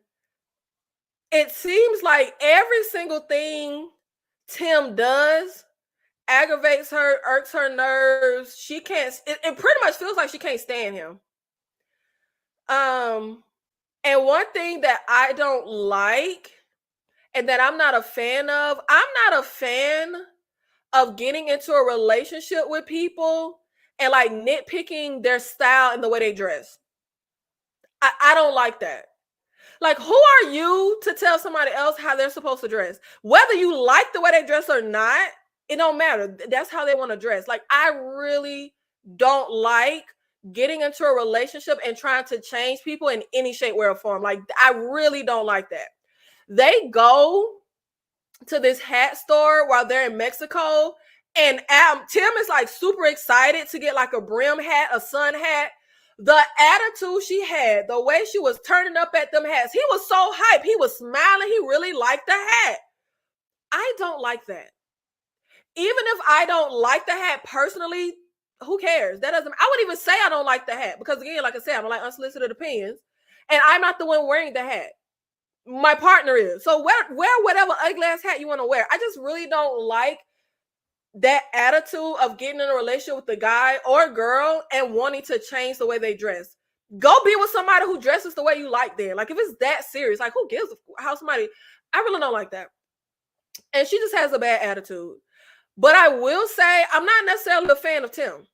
it seems like every single thing Tim does aggravates her, irks her nerves. She can't, it pretty much feels like she can't stand him. And one thing that I don't like and that I'm not a fan of, I'm not a fan of getting into a relationship with people and like nitpicking their style and the way they dress. I don't like that. Like, who are you to tell somebody else how they're supposed to dress? Whether you like the way they dress or not, it don't matter. That's how they want to dress. Like, I really don't like getting into a relationship and trying to change people in any shape, way, or form. Like, I really don't like that. They go to this hat store while they're in Mexico, and Tim is like super excited to get like a brim hat, a sun hat. The attitude she had, the way she was turning up at them hats, he was so hyped. He was smiling. He really liked the hat. I don't like that. Even if I don't like the hat personally, who cares? That doesn't, I wouldn't even say I don't like the hat because, again, like I said, I don't like unsolicited opinions. And I'm not the one wearing the hat. My partner is. So wear whatever ugly ass hat you want to wear. I just really don't like that attitude of getting in a relationship with a guy or girl and wanting to change the way they dress. Go be with somebody who dresses the way you like then. Like, if it's that serious, like, who gives how somebody, I really don't like that. And she just has a bad attitude. But I will say, I'm not necessarily a fan of Tim.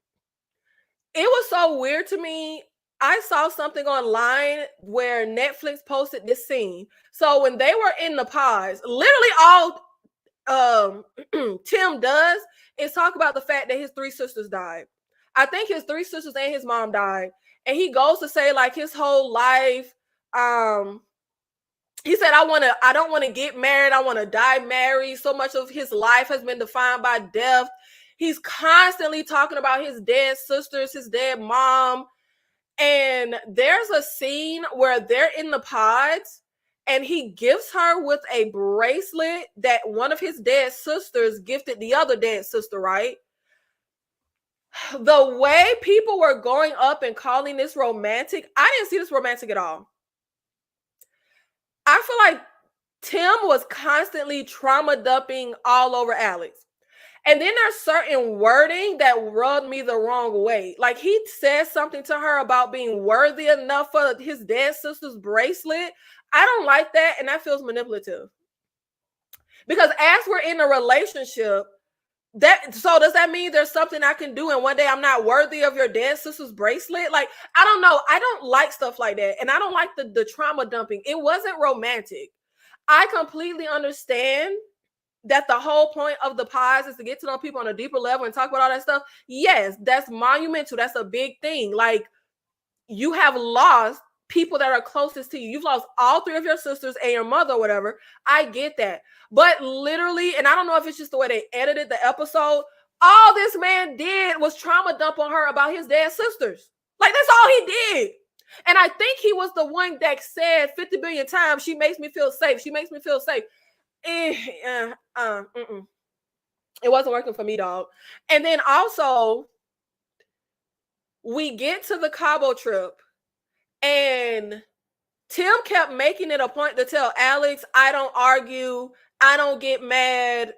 It was so weird to me. I saw something online where Netflix posted this scene. So when they were in the pods, literally all Tim does is talk about the fact that his 3 sisters died. I think his 3 sisters and his mom died. And he goes to say, like, his whole life, he said, I don't want to get married. I want to die married. So much of his life has been defined by death. He's constantly talking about his dead sisters, his dead mom. And there's a scene where they're in the pods and he gifts her with a bracelet that one of his dead sisters gifted the other dead sister, right? The way people were going up and calling this romantic, I didn't see this romantic at all. I feel like Tim was constantly trauma dumping all over Alex. And then there's certain wording that rubbed me the wrong way. Like, he said something to her about being worthy enough for his dead sister's bracelet. I don't like that, and that feels manipulative. Because as we're in a relationship, so does that mean there's something I can do and one day I'm not worthy of your dead sister's bracelet? Like, I don't know. I don't like stuff like that. And I don't like the trauma dumping. It wasn't romantic. I completely understand that the whole point of the pods is to get to know people on a deeper level and talk about all that stuff. Yes, that's monumental. That's a big thing. Like, you have lost people that are closest to you. You've lost all 3 of your sisters and your mother or whatever. I get that. But literally, and I don't know if it's just the way they edited the episode, all this man did was trauma dump on her about his dead sisters. Like, that's all he did. And I think he was the one that said 50 billion times, she makes me feel safe. She makes me feel safe. It wasn't working for me, dog. And then also, we get to the Cabo trip and Tim kept making it a point to tell Alex, I don't argue, I don't get mad,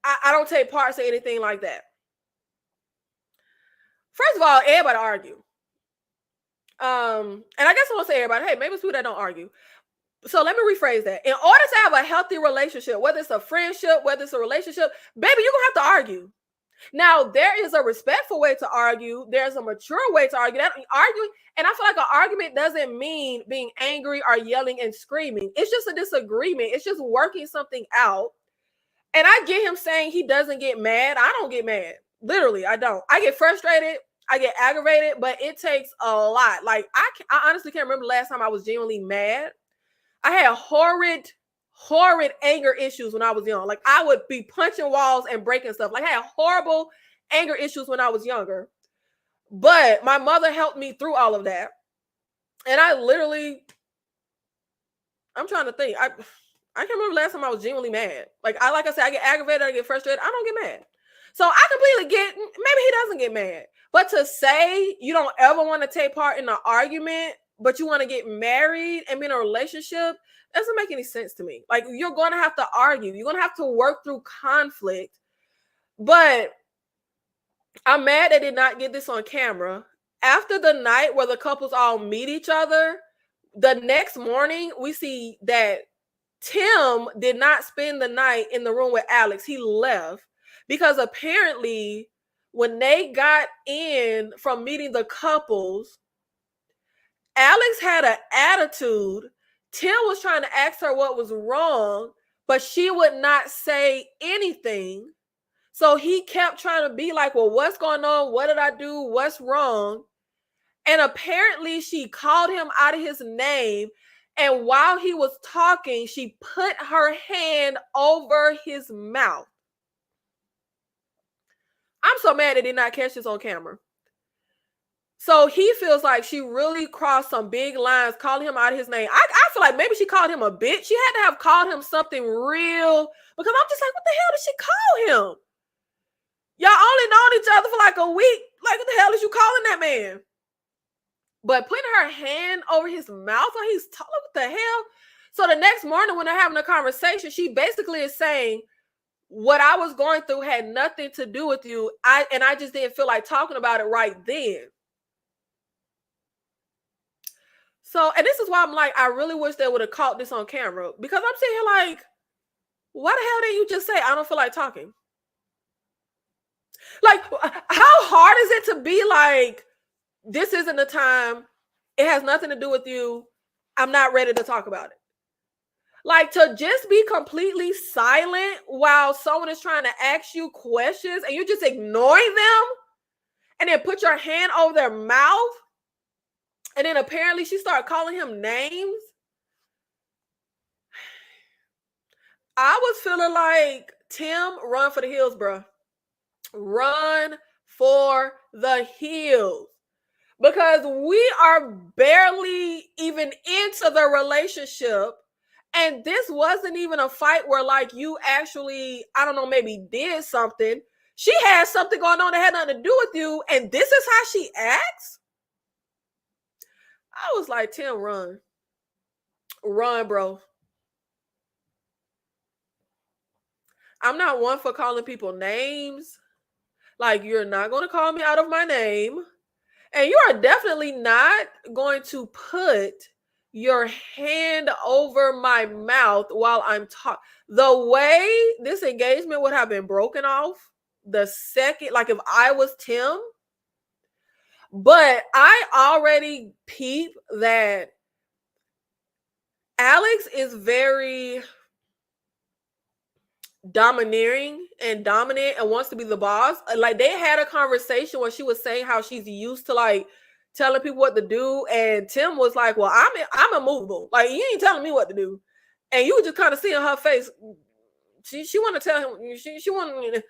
I don't take parts of anything like that. First of all, everybody argue. And I guess I won't say everybody. Hey, maybe it's people that don't argue. So let me rephrase that. In order to have a healthy relationship, whether it's a friendship, whether it's a relationship, baby, you're going to have to argue. Now, there is a respectful way to argue. There's a mature way to argue. And I feel like an argument doesn't mean being angry or yelling and screaming. It's just a disagreement. It's just working something out. And I get him saying he doesn't get mad. I don't get mad. Literally, I don't. I get frustrated. I get aggravated, but it takes a lot. Like, I honestly can't remember the last time I was genuinely mad. I had horrid anger issues when I was young. Like, I would be punching walls and breaking stuff. Like, I had horrible anger issues when I was younger. But my mother helped me through all of that. And I'm trying to think. I can't remember the last time I was genuinely mad. Like I said, I get aggravated, I get frustrated. I don't get mad. So I completely get, maybe he doesn't get mad. But to say you don't ever want to take part in an argument, but you want to get married and be in a relationship, doesn't make any sense to me. Like, you're going to have to argue. You're going to have to work through conflict. But I'm mad they did not get this on camera. After the night where the couples all meet each other, the next morning we see that Tim did not spend the night in the room with Alex. He left because apparently when they got in from meeting the couples, Alex had an attitude. Tim was trying to ask her what was wrong, but she would not say anything. So he kept trying to be like, well, what's going on? What did I do? What's wrong? And apparently she called him out of his name. And while he was talking, she put her hand over his mouth. I'm so mad they did not catch this on camera. So he feels like she really crossed some big lines, calling him out of his name. I feel like maybe she called him a bitch. She had to have called him something real, because I'm just like, what the hell did she call him? Y'all only known each other for like a week. Like, what the hell is you calling that man? But putting her hand over his mouth while he's talking, what the hell? So the next morning when they're having a conversation, she basically is saying, what I was going through had nothing to do with you. I just didn't feel like talking about it right then. So, and this is why I'm like, I really wish they would have caught this on camera, because I'm sitting here like, why the hell didn't you just say, I don't feel like talking? Like, how hard is it to be like, this isn't the time, it has nothing to do with you, I'm not ready to talk about it? Like, to just be completely silent while someone is trying to ask you questions and you're just ignoring them, and then put your hand over their mouth, and then apparently she started calling him names. I was feeling like, Tim, run for the hills, bro. Run for the hills. Because we are barely even into the relationship. And this wasn't even a fight where like you actually, I don't know, maybe did something. She had something going on that had nothing to do with you. And this is how she acts? I was like, Tim, run. Run, bro. I'm not one for calling people names. Like, you're not going to call me out of my name. And you are definitely not going to put your hand over my mouth while I'm talking. The way this engagement would have been broken off the second, like if I was Tim, but I already peep that Alex is very domineering and dominant and wants to be the boss. Like, they had a conversation where she was saying how she's used to like telling people what to do, and Tim was like, well, I'm immovable, like you ain't telling me what to do. And you just kind of see in her face, she want to tell him, she want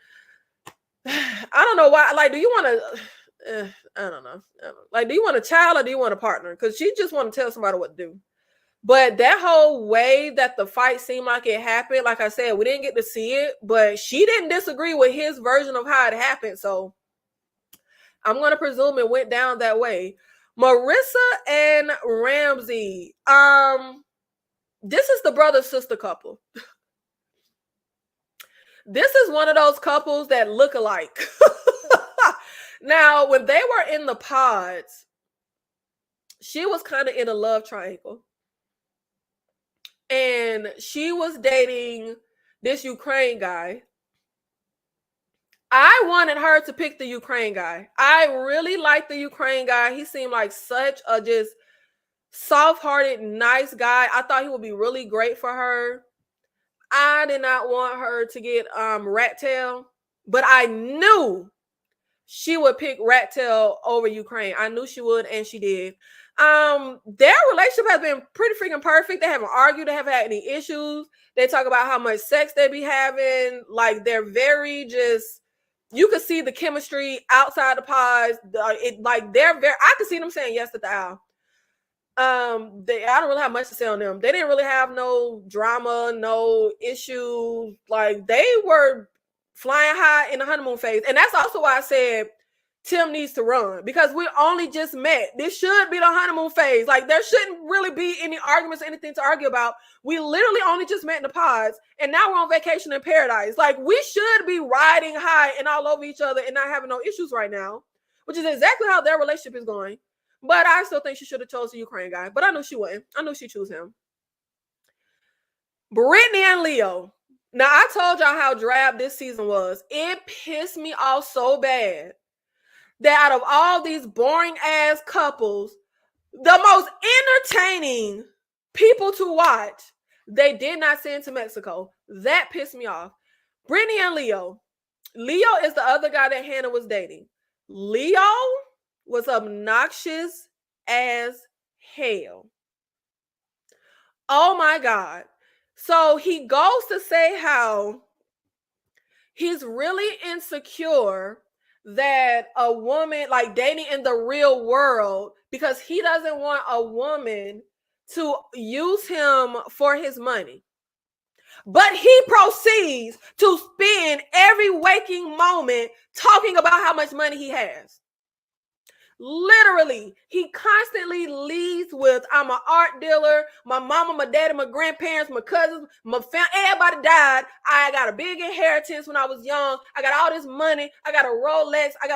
I don't know why. Like, do you want to I don't know. Like, do you want a child or do you want a partner? Because she just want to tell somebody what to do. But that whole way that the fight seemed like it happened, like I said, we didn't get to see it, but she didn't disagree with his version of how it happened. So I'm going to presume it went down that way. Marissa and Ramsey. This is the brother-sister couple. This is one of those couples that look alike. Now, when they were in the pods, she was kind of in a love triangle. And she was dating this Ukraine guy. I wanted her to pick the Ukraine guy. I really liked the Ukraine guy. He seemed like such a just soft-hearted, nice guy. I thought he would be really great for her. I did not want her to get Rat Tail, but I knew she would pick Rat Tail over Ukraine. I knew she would, and she did. Their relationship has been pretty freaking perfect. They haven't argued, they haven't had any issues. They talk about how much sex they be having. Like, they're very just, you could see the chemistry outside the pods. They're very, I could see them saying yes at the aisle. I don't really have much to say on them. They didn't really have no drama, no issues. Like, they were flying high in the honeymoon phase. And that's also why I said Tim needs to run, because we only just met. This should be the honeymoon phase. Like, there shouldn't really be any arguments, anything to argue about. We literally only just met in the pods, and now we're on vacation in paradise. Like, we should be riding high and all over each other and not having no issues right now, which is exactly how their relationship is going. But I still think she should have chosen the Ukraine guy. But I knew she wouldn't. I knew she'd choose him. Brittany and Leo. Now, I told y'all how drab this season was. It pissed me off so bad that out of all these boring ass couples, the most entertaining people to watch, they did not send to Mexico. That pissed me off. Brittany and Leo. Leo is the other guy that Hannah was dating. Leo was obnoxious as hell. Oh my God. So he goes to say how he's really insecure that a woman, like dating in the real world, because he doesn't want a woman to use him for his money. But he proceeds to spend every waking moment talking about how much money he has. Literally, he constantly leads with, I'm an art dealer, my mama, my daddy, my grandparents, my cousins, my family, everybody died. I got a big inheritance when I was young. I got all this money. I got a Rolex. I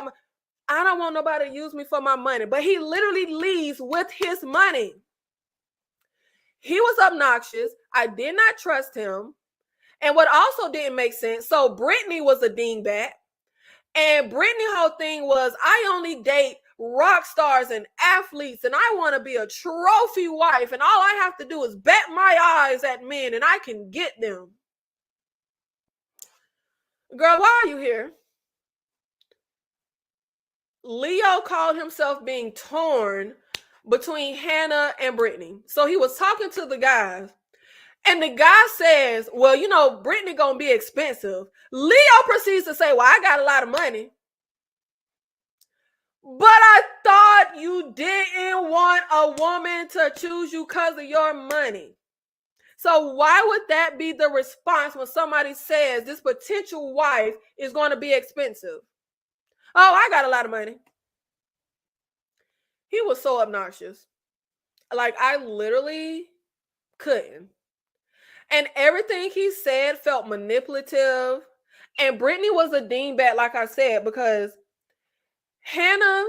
don't want nobody to use me for my money. But he literally leads with his money. He was obnoxious. I did not trust him. And what also didn't make sense, so Brittany was a dingbat. And Brittany's whole thing was, I only date rock stars and athletes, and I want to be a trophy wife, and all I have to do is bat my eyes at men and I can get them. Girl, why are you here? Leo called himself being torn between Hannah and Brittany. So he was talking to the guys, and the guy says, well, you know, Brittany gonna be expensive. Leo proceeds to say, well, I got a lot of money. But I thought you didn't want a woman to choose you because of your money. So why would that be the response when somebody says this potential wife is going to be expensive? Oh, I got a lot of money. He was so obnoxious. Like, I literally couldn't. And everything he said felt manipulative. And Brittany was a dingbat, like I said, because Hannah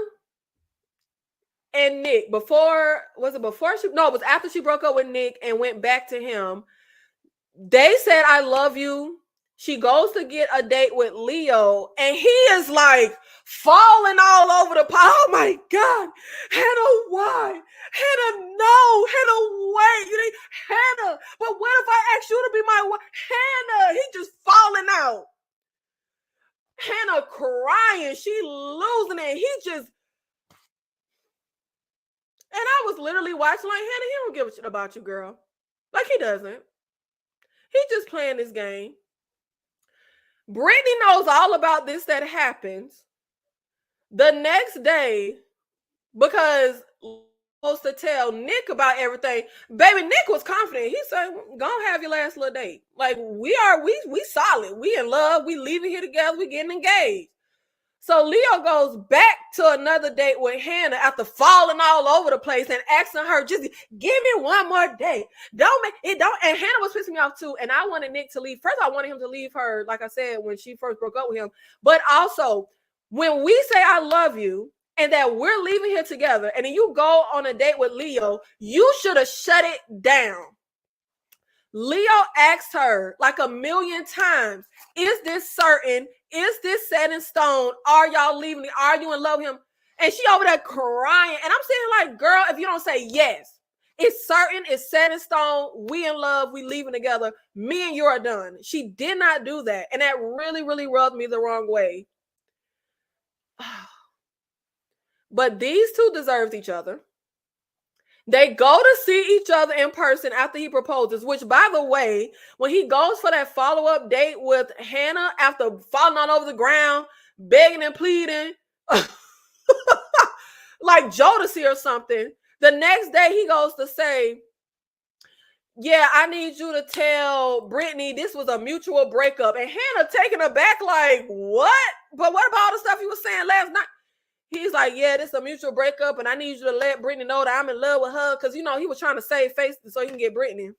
and Nick, it was after she broke up with Nick and went back to him. They said, I love you. She goes to get a date with Leo, and he is like falling all over the pot. Oh my God, Hannah, why? Hannah, no, Hannah, wait. Hannah, but what if I ask you to be my wife? Hannah, he just falling out. Hannah crying, she losing it. He just, and I was literally watching like, Hannah, he don't give a shit about you, girl. Like, he doesn't. He just playing this game. Brittany knows all about this that happens. The next day, because supposed to tell Nick about everything, baby, Nick was confident. He said, go have your last little date. Like, we solid. We in love. We leaving here together. We getting engaged. So Leo goes back to another date with Hannah after falling all over the place and asking her, just give me one more date. And Hannah was pissing me off too. And I wanted Nick to leave. First, I wanted him to leave her, like I said, when she first broke up with him. But also, when we say I love you and that we're leaving here together, and then you go on a date with Leo, you should have shut it down. Leo asked her like a million times, is this certain? Is this set in stone? Are y'all leaving? Are you in love with him? And she over there crying. And I'm saying, like, girl, if you don't say yes, it's certain, it's set in stone, we in love, we leaving together, me and you are done. She did not do that. And that really, really rubbed me the wrong way. But these two deserved each other. They go to see each other in person after he proposes, which, by the way, when he goes for that follow-up date with Hannah after falling all over the ground, begging and pleading, like Jodeci or something, the next day he goes to say, yeah, I need you to tell Brittany this was a mutual breakup. And Hannah taken aback like, what? But what about all the stuff you were saying last night? He's like, yeah, this is a mutual breakup, and I need you to let Brittany know that I'm in love with her, because, you know, he was trying to save face so he can get Brittany.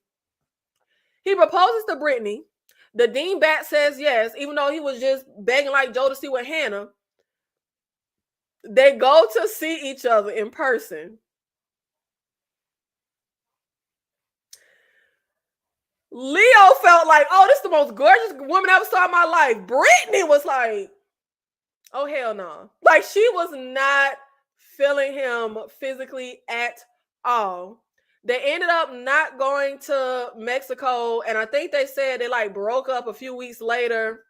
He proposes to Brittany. The dingbat says yes, even though he was just begging like Jodeci with Hannah. They go to see each other in person. Leo felt like, oh, this is the most gorgeous woman I ever saw in my life. Brittany was like, oh, hell no. Like, she was not feeling him physically at all. They ended up not going to Mexico, and I think they said they like broke up a few weeks later.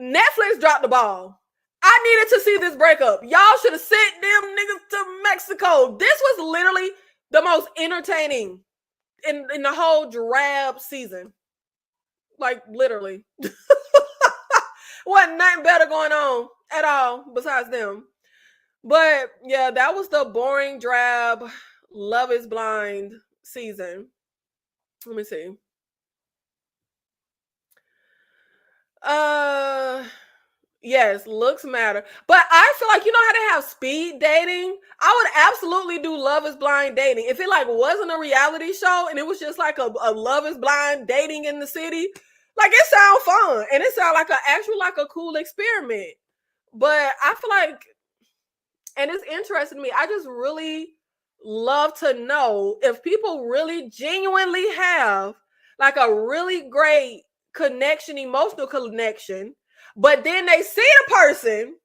Netflix dropped the ball. I needed to see this breakup. Y'all should have sent them niggas to Mexico. This was literally the most entertaining in the whole drab season. Like, literally. Wasn't nothing better going on at all besides them. But yeah, that was the boring, drab, Love is Blind season. Let me see. Uh yes, looks matter. But I feel like, you know how they have speed dating? I would absolutely do Love is Blind dating. If it like wasn't a reality show and it was just like a Love is Blind dating in the city, like it sounds fun and it sounds like a cool experiment. But I feel like, and it's interesting to me, I just really love to know if people really genuinely have like a really great connection, emotional connection, but then they see the person,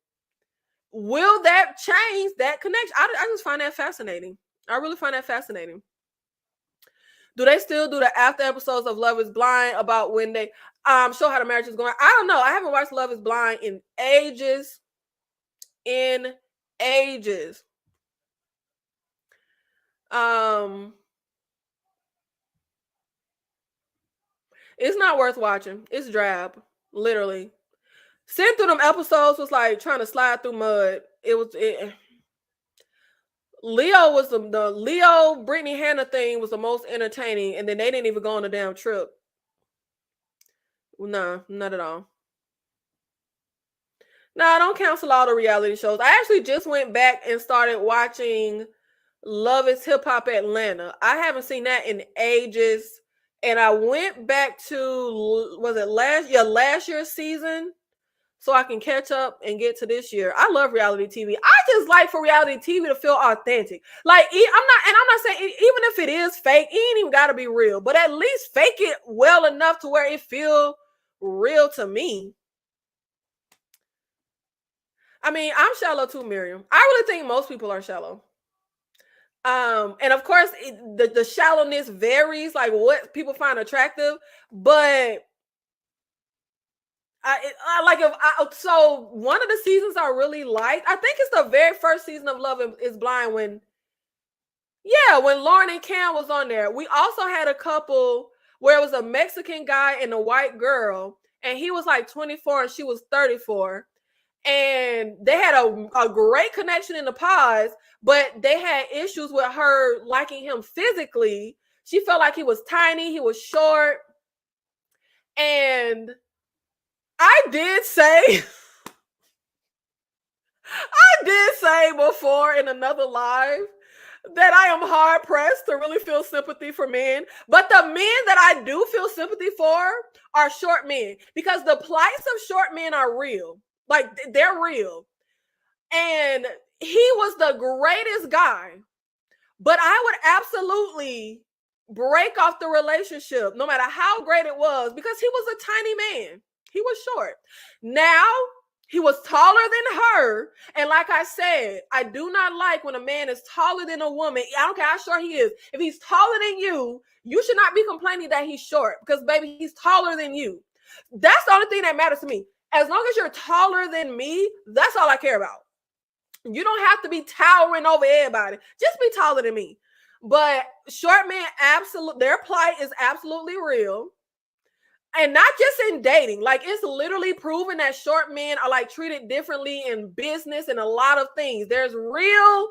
will that change that connection? I just find that fascinating. I really find that fascinating. Do they still do the after episodes of Love is Blind about when they show how the marriage is going? I don't know. I haven't watched Love is Blind in ages. In ages. It's not worth watching. It's drab, literally. Sitting through them episodes was like trying to slide through mud. Leo was the Leo Brittany Hannah thing was the most entertaining, and then they didn't even go on a damn trip. Nah, not at all. Nah, I don't cancel all the reality shows. I actually just went back and started watching Love is Hip Hop Atlanta. I haven't seen that in ages. And I went back to, was it last year's season? So I can catch up and get to this year. I love reality TV. I just like for reality TV to feel authentic. Like I'm not saying even if it is fake, it ain't even gotta be real, but at least fake it well enough to where it feel real to me. I mean, I'm shallow too, Miriam. I really think most people are shallow. And of course, the shallowness varies, like what people find attractive. But so one of the seasons I really liked, I think it's the very first season of Love is Blind when Lauren and Cam was on there. We also had a couple where it was a Mexican guy and a white girl, and he was like 24 and she was 34. And they had a great connection in the pods, but they had issues with her liking him physically. She felt like he was tiny, he was short. And I did say before in another live that I am hard pressed to really feel sympathy for men. But the men that I do feel sympathy for are short men, because the plights of short men are real. Like, they're real. And he was the greatest guy. But I would absolutely break off the relationship, no matter how great it was, because he was a tiny man. He was short. Now, he was taller than her. And like I said, I do not like when a man is taller than a woman. I don't care how short he is. If he's taller than you, you should not be complaining that he's short, because, baby, he's taller than you. That's the only thing that matters to me. As long as you're taller than me, that's all I care about. You don't have to be towering over everybody. Just be taller than me. But short men, their plight is absolutely real. And not just in dating. Like, it's literally proven that short men are like treated differently in business and a lot of things. There's real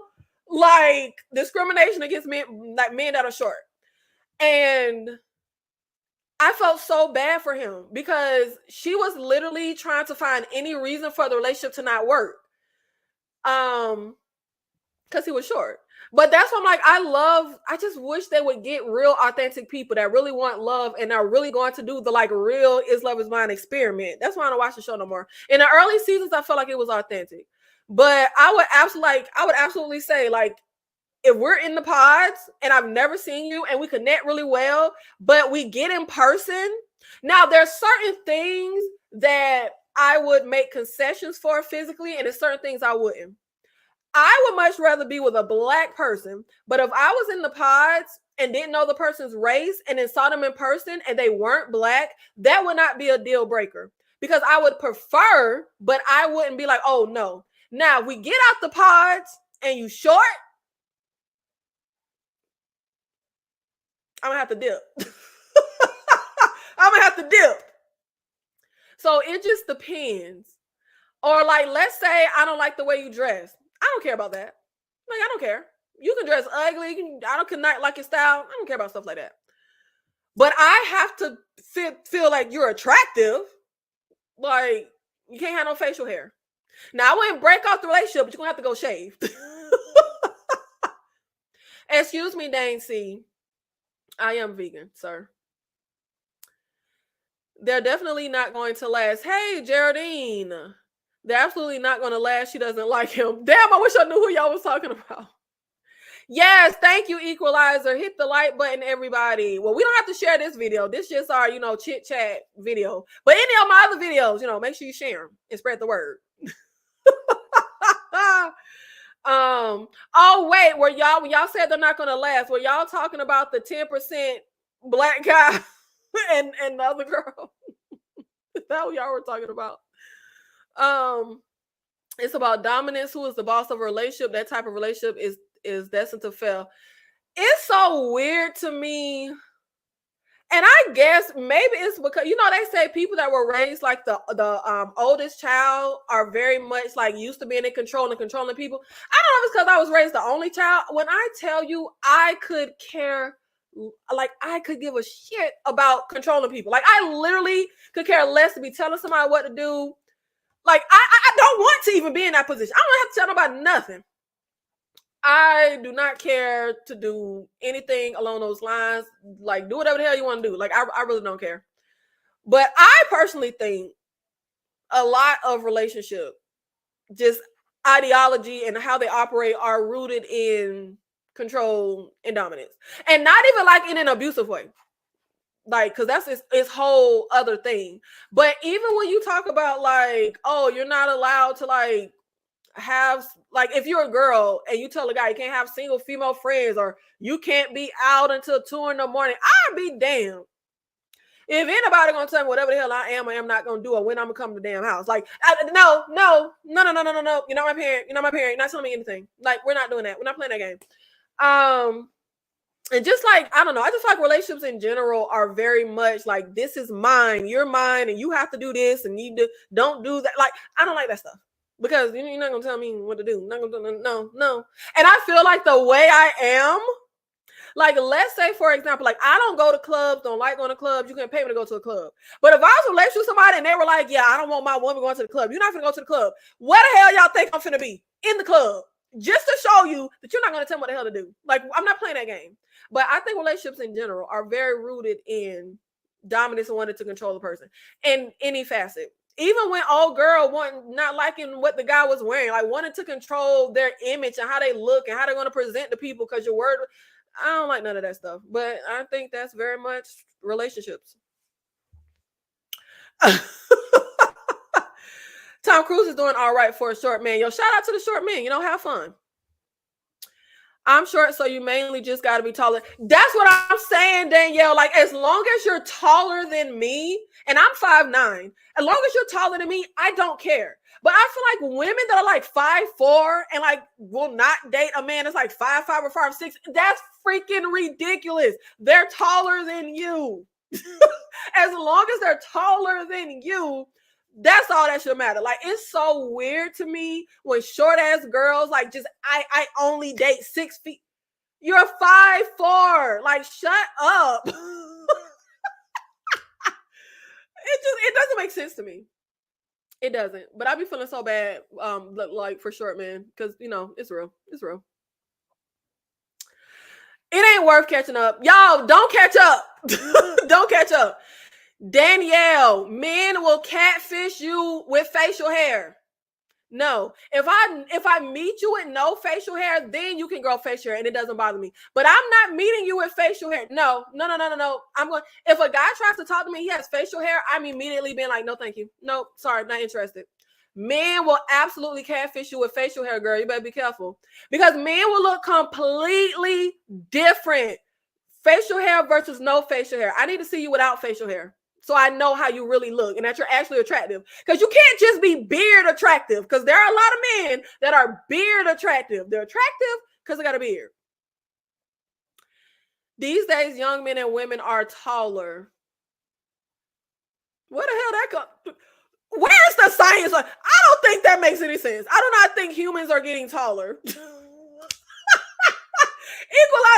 like discrimination against men, like men that are short. And I felt so bad for him because she was literally trying to find any reason for the relationship to not work. Because he was short. But that's what I'm like, I just wish they would get real authentic people that really want love and are really going to do the like real Is Love Is Blind experiment. That's why I don't watch the show no more. In the early seasons, I felt like it was authentic. But I would absolutely say, like, if we're in the pods and I've never seen you and we connect really well, but we get in person. Now, there's certain things that I would make concessions for physically, and there's certain things I wouldn't. I would much rather be with a black person, but if I was in the pods and didn't know the person's race and then saw them in person and they weren't black, that would not be a deal breaker, because I would prefer, but I wouldn't be like, oh no. Now, if we get out the pods and you short, I'm gonna have to dip. I'm gonna have to dip. So it just depends. Or like, let's say I don't like the way you dress. I don't care about that. Like, I don't care. You can dress ugly. I don't cannot like your style. I don't care about stuff like that. But I have to feel like you're attractive. Like, you can't have no facial hair. Now, I wouldn't break off the relationship, but you're going to have to go shave. Excuse me, Dane C. I am vegan, sir. They're definitely not going to last. Hey, Geraldine. They're absolutely not going to last. She doesn't like him. Damn, I wish I knew who y'all was talking about. Yes, thank you, Equalizer. Hit the like button, everybody. Well, we don't have to share this video. This just our, chit chat video. But any of my other videos, make sure you share them and spread the word. Oh wait, when y'all said they're not gonna last, were y'all talking about the 10% black guy and the other girl? Is that what y'all were talking about? It's about dominance. Who is the boss of a relationship? That type of relationship is destined to fail. It's so weird to me. And I guess maybe it's because they say people that were raised like the oldest child are very much like used to being in control and controlling people. I don't know if it's because I was raised the only child. When I tell you I could care, like I could give a shit about controlling people. Like I literally could care less to be telling somebody what to do. Like I don't want to even be in that position. I don't have to tell nobody nothing. I do not care to do anything along those lines. Like, do whatever the hell you want to do. Like, I really don't care. But I personally think a lot of relationship, just ideology and how they operate are rooted in control and dominance. And not even like in an abusive way. Like, because that's its whole other thing. But even when you talk about like, oh, you're not allowed to like, have like if you're a girl and you tell a guy you can't have single female friends or you can't be out until 2 a.m, I'd be damned if anybody gonna tell me whatever the hell I am or am not gonna do or when I'm gonna come to the damn house. Like no. You're not my parent. You're not telling me anything. Like we're not doing that. We're not playing that game. And just like I don't know, I just feel like relationships in general are very much like this is mine, you're mine, and you have to do this and you don't do that. Like I don't like that stuff. Because you're not gonna tell me what to do. Not gonna no. And I feel like the way I am, like let's say for example, like I don't go to clubs, don't like going to clubs. You can pay me to go to a club. But if I was in a relationship with somebody and they were like, yeah, I don't want my woman going to the club. You're not gonna go to the club. Where the hell y'all think I'm finna be? In the club. Just to show you that you're not gonna tell me what the hell to do. Like I'm not playing that game. But I think relationships in general are very rooted in dominance and wanting to control the person in any facet. Even when old girl not liking what the guy was wearing, like wanting to control their image and how they look and how they're going to present to people because your word, I don't like none of that stuff. But I think that's very much relationships. Tom Cruise is doing all right for a short man. Yo, shout out to the short men. Have fun. I'm short, so you mainly just got to be taller. That's what I'm saying, Danielle. Like, as long as you're taller than me, and I'm 5'9", as long as you're taller than me, I don't care. But I feel like women that are like 5'4" and like will not date a man that's like 5'5" or 5'6", that's freaking ridiculous. They're taller than you. As long as they're taller than you, that's all that should matter. Like, it's so weird to me when short ass girls like just I only date 6 feet. You're 5'4". Like, shut up. It doesn't make sense to me. It doesn't. But I be feeling so bad, like for short men, because it's real. It's real. It ain't worth catching up. Y'all, don't catch up. Don't catch up. Danielle, men will catfish you with facial hair. No, if I meet you with no facial hair, then you can grow facial hair and it doesn't bother me. But I'm not meeting you with facial hair. No. I'm going. If a guy tries to talk to me, he has facial hair, I'm immediately being like, no, thank you. No, sorry, not interested. Men will absolutely catfish you with facial hair, girl. You better be careful because men will look completely different. Facial hair versus no facial hair. I need to see you without facial hair, so I know how you really look and that you're actually attractive. Because you can't just be beard attractive, because there are a lot of men that are beard attractive. They're attractive because they got a beard. These days, young men and women are taller. Where the hell that come? Where's the science? I don't think that makes any sense. I do not think humans are getting taller. Equalizer,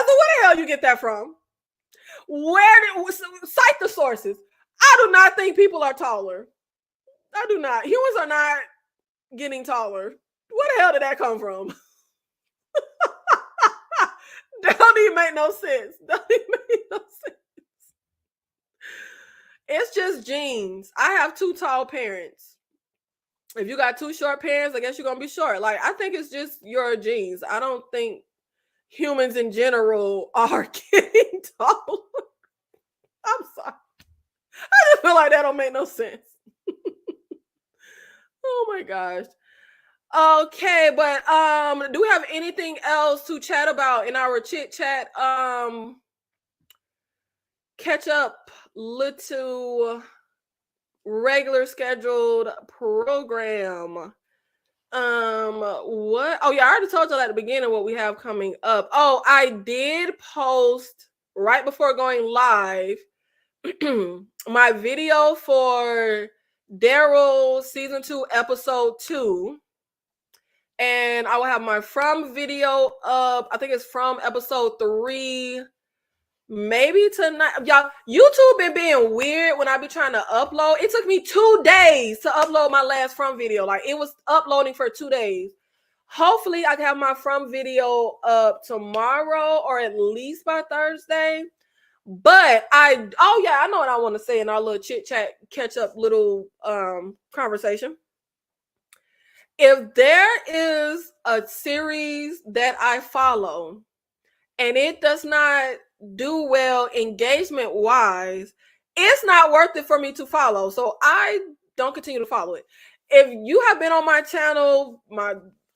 where the hell you get that from? Cite the sources. I do not think people are taller. I do not. Humans are not getting taller. Where the hell did that come from? That don't even make no sense. It's just genes. I have 2 tall parents. If you got 2 short parents, I guess you're gonna be short. Like, I think it's just your genes. I don't think humans in general are getting taller. I'm sorry. I just feel like that don't make no sense. Oh my gosh. Okay, but do we have anything else to chat about in our chit chat? Catch up little regular scheduled program. What? Oh yeah, I already told y'all at the beginning what we have coming up. Oh, I did post right before going live my video for Daryl season 2 episode 2. And I will have my from video up. I think it's from episode 3. Maybe tonight. Y'all, YouTube been being weird when I be trying to upload. It took me 2 days to upload my last from video. Like, it was uploading for 2 days. Hopefully I can have my from video up tomorrow or at least by Thursday. But I know what I want to say in our little chit chat catch up little conversation. If there is a series that I follow and it does not do well engagement wise, it's not worth it for me to follow. So I don't continue to follow it. If you have been on my channel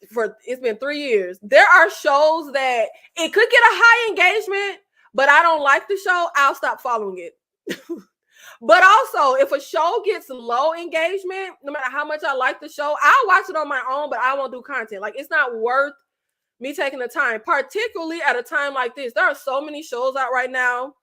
it's been 3 years, there are shows that it could get a high engagement, but I don't like the show, I'll stop following it. But also, if a show gets low engagement, no matter how much I like the show, I'll watch it on my own, but I won't do content. Like, it's not worth me taking the time, particularly at a time like this. There are so many shows out right now,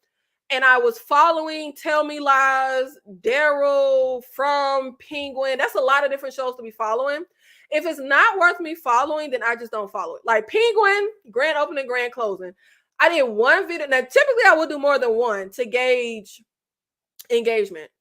and I was following Tell Me Lies, Daryl, From, Penguin. That's a lot of different shows to be following. If it's not worth me following, then I just don't follow it. Like Penguin, grand opening, grand closing. I did 1 video. Now, typically I will do more than 1 to gauge engagement.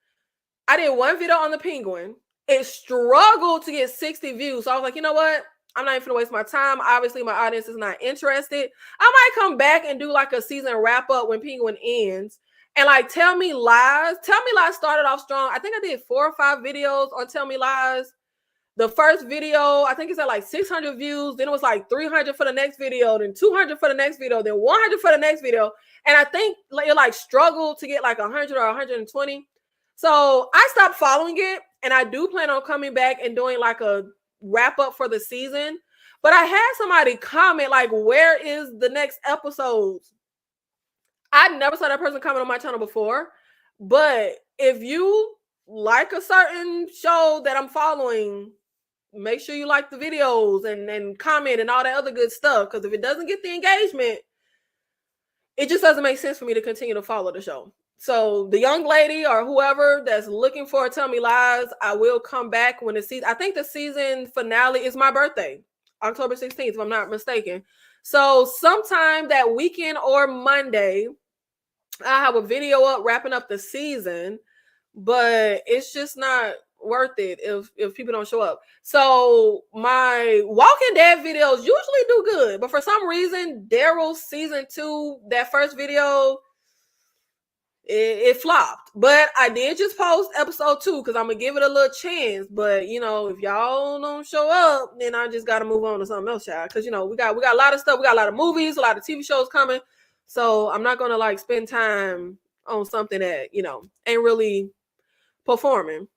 I did 1 video on the Penguin. It struggled to get 60 views. So I was like, you know what? I'm not even gonna waste my time. Obviously, my audience is not interested. I might come back and do like a season wrap up when Penguin ends. And like Tell Me Lies. Tell Me Lies started off strong. I think I did 4 or 5 videos on Tell Me Lies. The first video, I think it's at like 600 views. Then it was like 300 for the next video, then 200 for the next video, then 100 for the next video. And I think it like struggled to get like 100 or 120. So I stopped following it. And I do plan on coming back and doing like a wrap up for the season. But I had somebody comment like, where is the next episodes? I never saw that person comment on my channel before. But if you like a certain show that I'm following, make sure you like the videos and comment and all that other good stuff. Because if it doesn't get the engagement, it just doesn't make sense for me to continue to follow the show. So the young lady or whoever that's looking for Tell Me Lies, I will come back when the season. I think the season finale is my birthday, October 16th, if I'm not mistaken. So sometime that weekend or Monday, I have a video up wrapping up the season, but it's just not worth it if people don't show up. So my Walking Dead videos usually do good, but for some reason, Daryl's season 2, that first video, it flopped. But I did just post episode 2 because I'm gonna give it a little chance. But you know, if y'all don't show up, then I just gotta move on to something else, y'all. Because you know, we got a lot of stuff. We got a lot of movies, a lot of TV shows coming. So I'm not gonna like spend time on something that, you know, ain't really performing.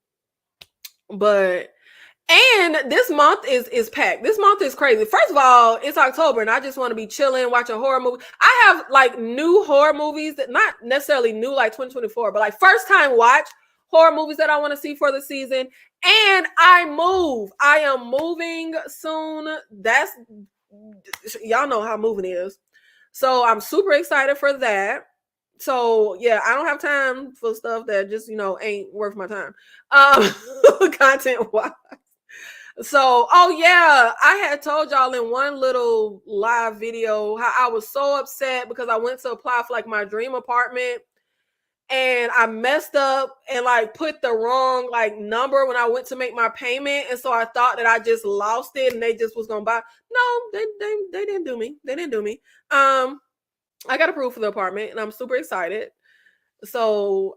But and this month is packed. This month is crazy. First of all, it's October and I just want to be chilling, watching horror movies. I have like new horror movies that not necessarily new like 2024, but like first time watch horror movies that I want to see for the season. And I am moving soon. That's, y'all know how moving is. So I'm super excited for that. So yeah, I don't have time for stuff that just, ain't worth my time. Content wise. So, oh yeah, I had told y'all in one little live video how I was so upset because I went to apply for like my dream apartment and I messed up and like put the wrong like number when I went to make my payment, and so I thought that I just lost it and they just was gonna buy. No, they didn't do me. They didn't do me. I got approved for the apartment and I'm super excited. So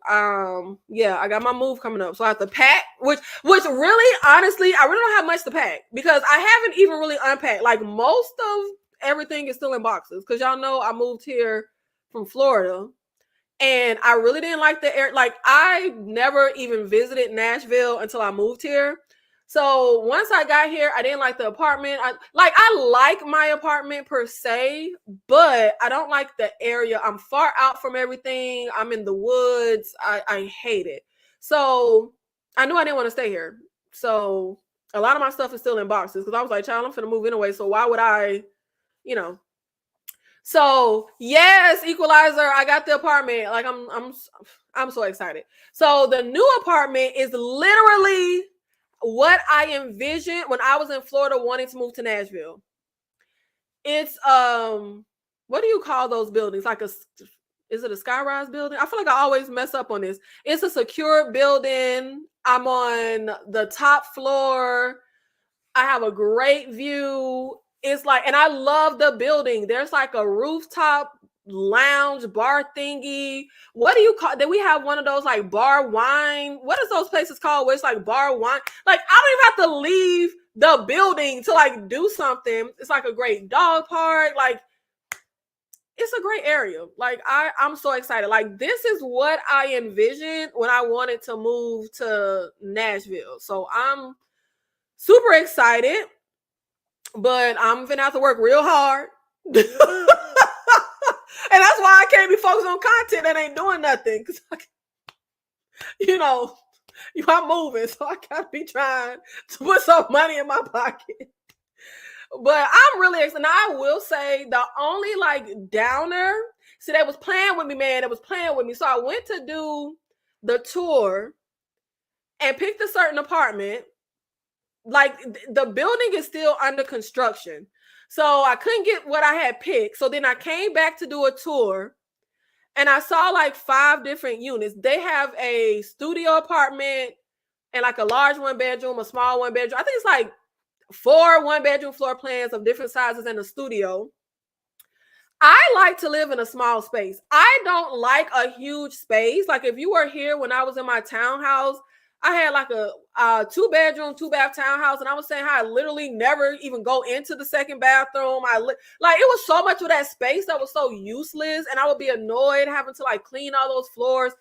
yeah, I got my move coming up. So I have to pack, which really honestly, I really don't have much to pack because I haven't even really unpacked. Like most of everything is still in boxes because y'all know I moved here from Florida and I really didn't like the air. Like I never even visited Nashville until I moved here. So once I got here, I didn't like the apartment. I like my apartment per se, but I don't like the area. I'm far out from everything. I'm in the woods. I hate it. So I knew I didn't want to stay here. So a lot of my stuff is still in boxes because I was like, child, I'm finna move anyway. So why would I, you know? So yes, Equalizer, I got the apartment. Like I'm so excited. So the new apartment is literally what I envisioned when I was in Florida wanting to move to Nashville. It's what do you call those buildings? Like is it a skyrise building? I feel like I always mess up on this. It's a secure building. I'm on the top floor. I have a great view. It's like, and I love the building. There's like a rooftop lounge bar thingy. What do you call? Did we have one of those like bar wine? What is those places called where it's like bar wine? Like I don't even have to leave the building to like do something. It's like a great dog park. Like it's a great area. Like I'm so excited. Like this is what I envisioned when I wanted to move to Nashville. So I'm super excited, but I'm gonna have to work real hard. And that's why I can't be focused on content that ain't doing nothing. Cause I'm moving, so I gotta be trying to put some money in my pocket. But I'm really excited. Now I will say the only like downer, see, they was playing with me, man. They was playing with me. So I went to do the tour and picked a certain apartment. Like the building is still under construction. So I couldn't get what I had picked. So then I came back to do a tour and I saw like 5 different units. They have a studio apartment and like a large 1-bedroom, a small 1-bedroom. I think it's like 4 1-bedroom floor plans of different sizes in the studio. I like to live in a small space. I don't like a huge space. Like if you were here when I was in my townhouse, I had like a 2-bedroom, 2-bath townhouse, and I was saying how I literally never even go into the second bathroom. Like it was so much of that space that was so useless, and I would be annoyed having to like clean all those floors.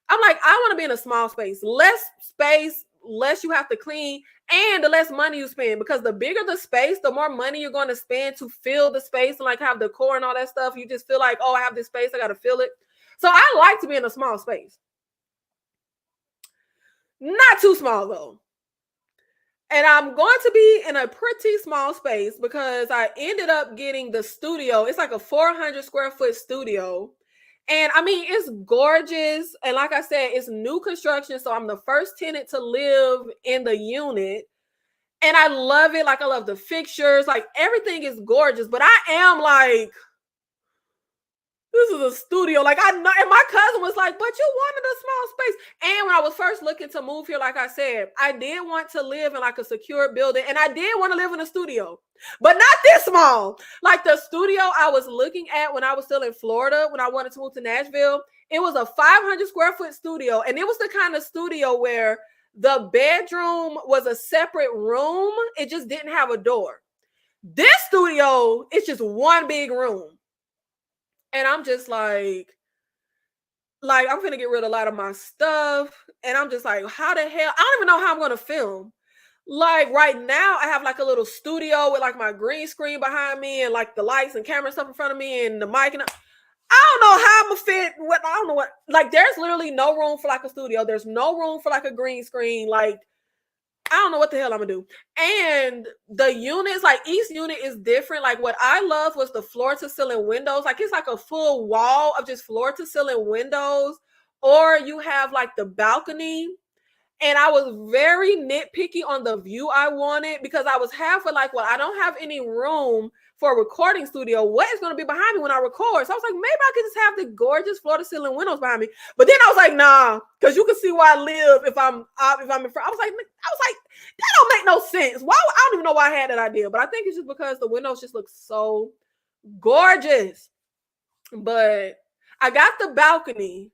I'm like, I want to be in a small space, less space, less you have to clean, and the less money you spend. Because the bigger the space, the more money you're going to spend to fill the space and like have decor and all that stuff. You just feel like, oh, I have this space, I got to fill it. So I like to be in a small space. Not too small though. And I'm going to be in a pretty small space because I ended up getting the studio. It's like a 400 square foot studio. And I mean, it's gorgeous. And like I said, it's new construction. So I'm the first tenant to live in the unit. And I love it. Like I love the fixtures. Like everything is gorgeous. But I am like, this is a studio. Like I know, and my cousin was like, but you wanted a small space. And when I was first looking to move here, like I said, I did want to live in like a secure building. And I did want to live in a studio, but not this small. Like the studio I was looking at when I was still in Florida, when I wanted to move to Nashville, it was a 500 square foot studio. And it was the kind of studio where the bedroom was a separate room. It just didn't have a door. This studio is just one big room. And I'm just like I'm gonna get rid of a lot of my stuff. And I'm just like, how the hell? I don't even know how I'm gonna film. Like right now, I have like a little studio with like my green screen behind me and like the lights and camera stuff in front of me and the mic. And I don't know how I'm gonna fit. I don't know what. Like, there's literally no room for like a studio. There's no room for like a green screen. Like, I don't know what the hell I'm gonna do. And the units, like each unit is different. Like what I love was the floor to ceiling windows. Like it's like a full wall of just floor to ceiling windows, or you have like the balcony. And I was very nitpicky on the view I wanted because I was halfway like, well, I don't have any room for a recording studio. What is going to be behind me when I record? So I was like, maybe I could just have the gorgeous floor to ceiling windows behind me. But then I was like, nah, because you can see where I live if I'm in front. I was like, that don't make no sense. Why? I don't even know why I had that idea, but I think it's just because the windows just look so gorgeous. But I got the balcony,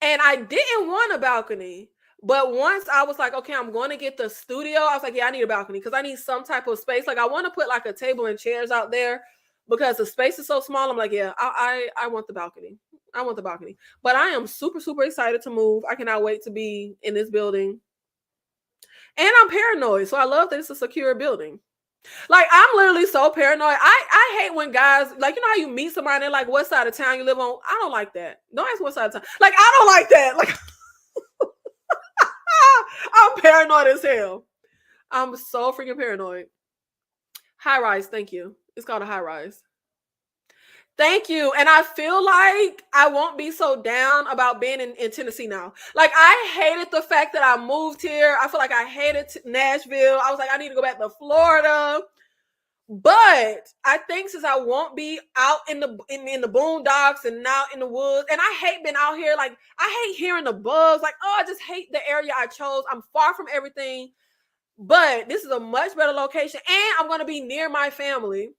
and I didn't want a balcony. But once I was like, okay, I'm going to get the studio, I was like, yeah, I need a balcony because I need some type of space. Like I want to put like a table and chairs out there because the space is so small. I'm like, yeah, I want the balcony. I want the balcony. But I am super, super excited to move. I cannot wait to be in this building. And I'm paranoid. So I love that it's a secure building. Like I'm literally so paranoid. I hate when guys, like, you know how you meet somebody and they're like, what side of town you live on? I don't like that. Don't ask what side of town. Like, I don't like that. Like I'm paranoid as hell. I'm so freaking paranoid. High rise, thank you. It's called a high rise. Thank you. And I feel like I won't be so down about being in Tennessee now. Like I hated the fact that I moved here. I feel like I hated Nashville. I was like, I need to go back to Florida. But I think since I won't be out in the boondocks and out in the woods, and I hate being out here, like I hate hearing the bugs, like, oh, I just hate the area I chose. I'm far from everything, but this is a much better location, and I'm going to be near my family.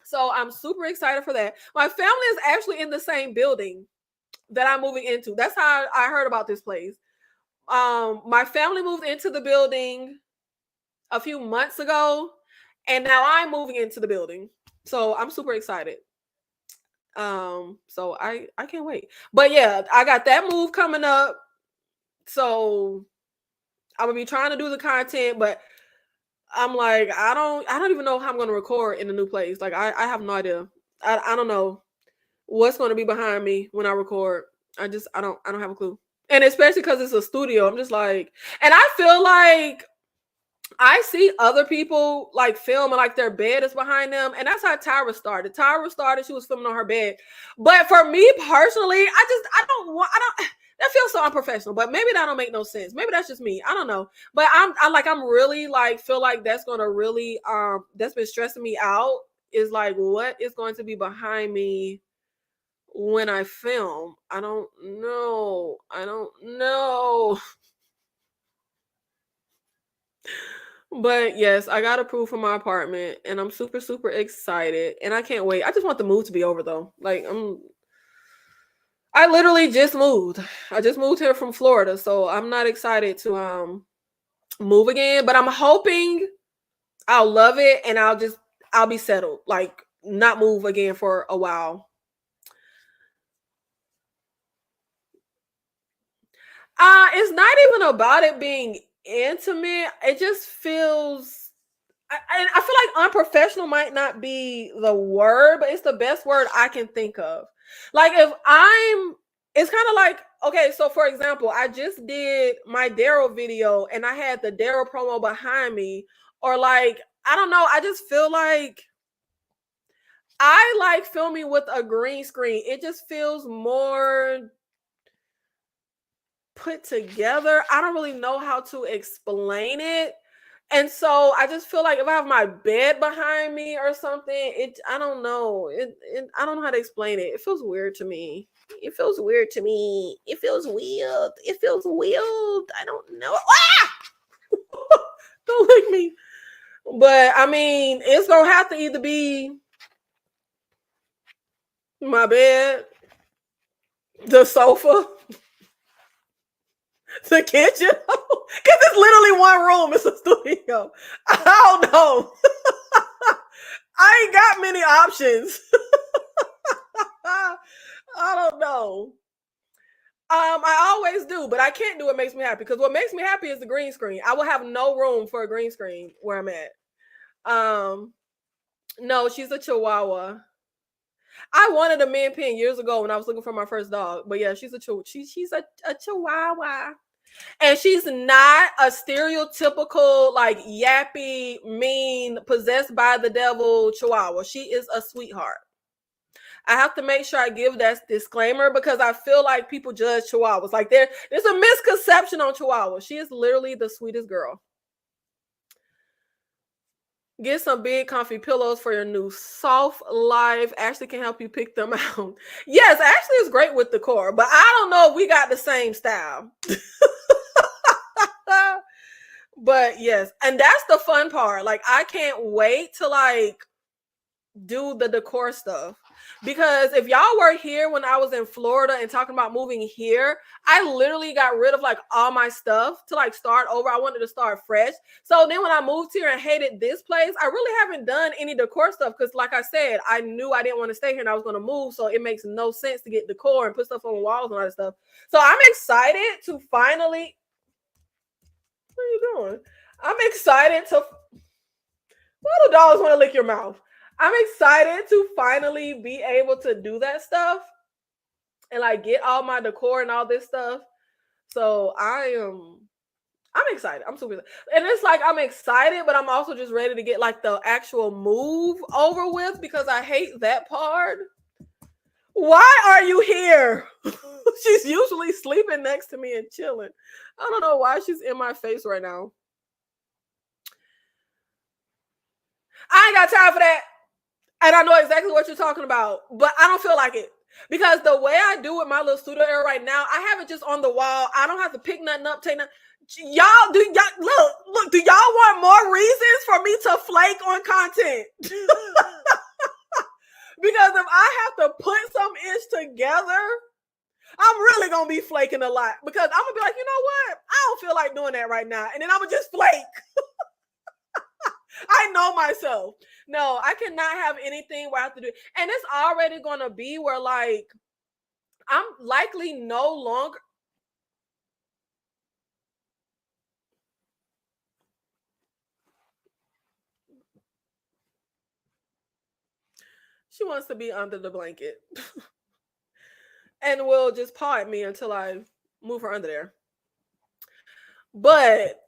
So I'm super excited for that. My family is actually in the same building that I'm moving into. That's how I heard about this place. My family moved into the building a few months ago. And now I'm moving into the building. So I'm super excited. So I can't wait. But yeah, I got that move coming up. So I'm gonna be trying to do the content, but I'm like, I don't even know how I'm gonna record in the new place. Like I have no idea. I don't know what's gonna be behind me when I record. I don't have a clue. And especially because it's a studio, I'm just like, and I feel like I see other people like film and like their bed is behind them. And that's how Tyra started. She was filming on her bed. But for me personally, that feels so unprofessional, but maybe that don't make no sense. Maybe that's just me. I don't know. But I'm really like, feel like that's going to really, that's been stressing me out is like, what is going to be behind me when I film? I don't know. But yes, I got approved for my apartment and I'm super, super excited. And I can't wait. I just want the move to be over though. Like I literally just moved. I just moved here from Florida. So I'm not excited to move again. But I'm hoping I'll love it and I'll be settled. Like not move again for a while. It's not even about it being intimate. It just feels I feel like unprofessional might not be the word, but it's the best word I can think of. Like it's kind of like, okay, so for example, I just did my Daryl video and I had the Daryl promo behind me, or like, I don't know, I just feel like I like filming with a green screen. It just feels more put together. I don't really know how to explain it. And so I just feel like if I have my bed behind me or something, I don't know. I don't know how to explain it. It feels weird to me. It feels weird. I don't know. Don't lick me. But I mean, it's gonna have to either be my bed, the sofa, the kitchen, because it's literally one room. It's a studio. I don't know. I ain't got many options. I don't know. I always do, but I can't do what makes me happy, because what makes me happy is the green screen. I will have no room for a green screen where I'm at. No, she's a Chihuahua. I wanted a man pin years ago when I was looking for my first dog, but yeah, she's a Chihuahua. And she's not a stereotypical, like, yappy, mean, possessed by the devil chihuahua. She is a sweetheart. I have to make sure I give that disclaimer because I feel like people judge chihuahuas. Like, there's a misconception on chihuahuas. She is literally the sweetest girl. Get some big comfy pillows for your new soft life. Ashley can help you pick them out. Yes, Ashley is great with decor, but I don't know if we got the same style. But yes, and that's the fun part. Like, I can't wait to like do the decor stuff. Because if y'all were here when I was in Florida and talking about moving here, I literally got rid of like all my stuff to like start over. I wanted to start fresh. So then when I moved here and hated this place, I really haven't done any decor stuff because, like I said, I knew I didn't want to stay here and I was going to move. So it makes no sense to get decor and put stuff on the walls and all that stuff. So I'm excited to finally... What are you doing? I'm excited to... Why do dogs want to lick your mouth? I'm excited to finally be able to do that stuff and like get all my decor and all this stuff. So I'm excited. I'm super excited. And it's like I'm excited, but I'm also just ready to get like the actual move over with because I hate that part. Why are you here? She's usually sleeping next to me and chilling. I don't know why she's in my face right now. I ain't got time for that. And I know exactly what you're talking about, but I don't feel like it. Because the way I do with my little studio area right now, I have it just on the wall. I don't have to pick nothing up, take nothing. Y'all, do y'all want more reasons for me to flake on content? Because if I have to put some ish together, I'm really going to be flaking a lot. Because I'm going to be like, you know what? I don't feel like doing that right now. And then I'm going to just flake. I know myself. No, I cannot have anything where I have to do it. And it's already going to be where, like, I'm likely no longer... She wants to be under the blanket. And will just paw at me until I move her under there. But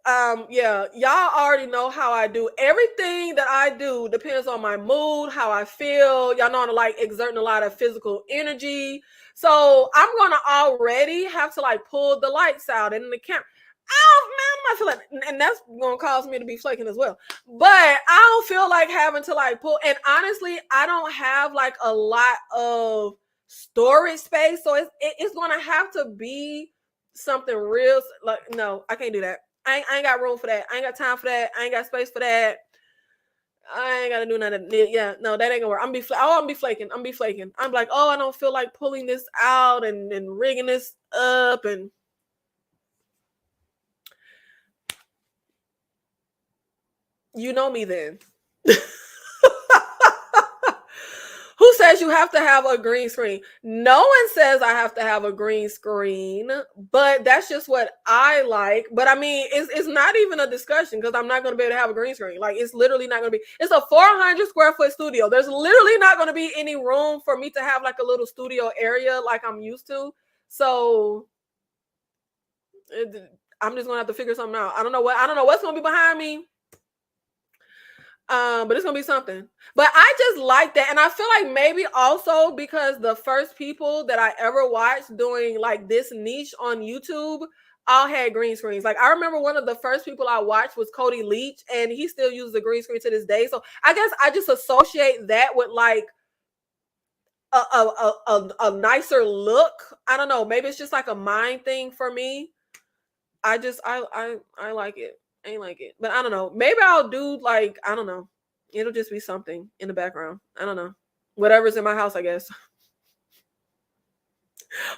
yeah, y'all already know how I do. Everything that I do depends on my mood, how I feel. Y'all know I'm like exerting a lot of physical energy. So I'm gonna already have to like pull the lights out and the camera. Oh man, I'm not feeling, and that's gonna cause me to be flaking as well. But I don't feel like having to like pull. And honestly, I don't have like a lot of storage space, so it's gonna have to be something real. Like, no, I can't do that. I ain't got room for that. I ain't got time for that. I ain't got space for that. I ain't gotta do nothing. Yeah, no, that ain't gonna work. I'm be flaking. I'm like, oh, I don't feel like pulling this out and rigging this up. And you know me then. Who says you have to have a green screen? No one says I have to have a green screen, but that's just what I like. But I mean, it's not even a discussion because I'm not going to be able to have a green screen. Like, it's literally not going to be. It's a 400 square foot studio. There's literally not going to be any room for me to have like a little studio area like I'm used to. So I'm just going to have to figure something out. I don't know what's going to be behind me. But it's gonna be something. But I just like that, and I feel like maybe also because the first people that I ever watched doing like this niche on YouTube all had green screens. Like, I remember one of the first people I watched was Cody Leach, and he still uses a green screen to this day. So I guess I just associate that with like a nicer look. I don't know. Maybe it's just like a mind thing for me. I like it. I ain't like it. But I don't know. Maybe I'll do like, I don't know. It'll just be something in the background. I don't know. Whatever's in my house, I guess.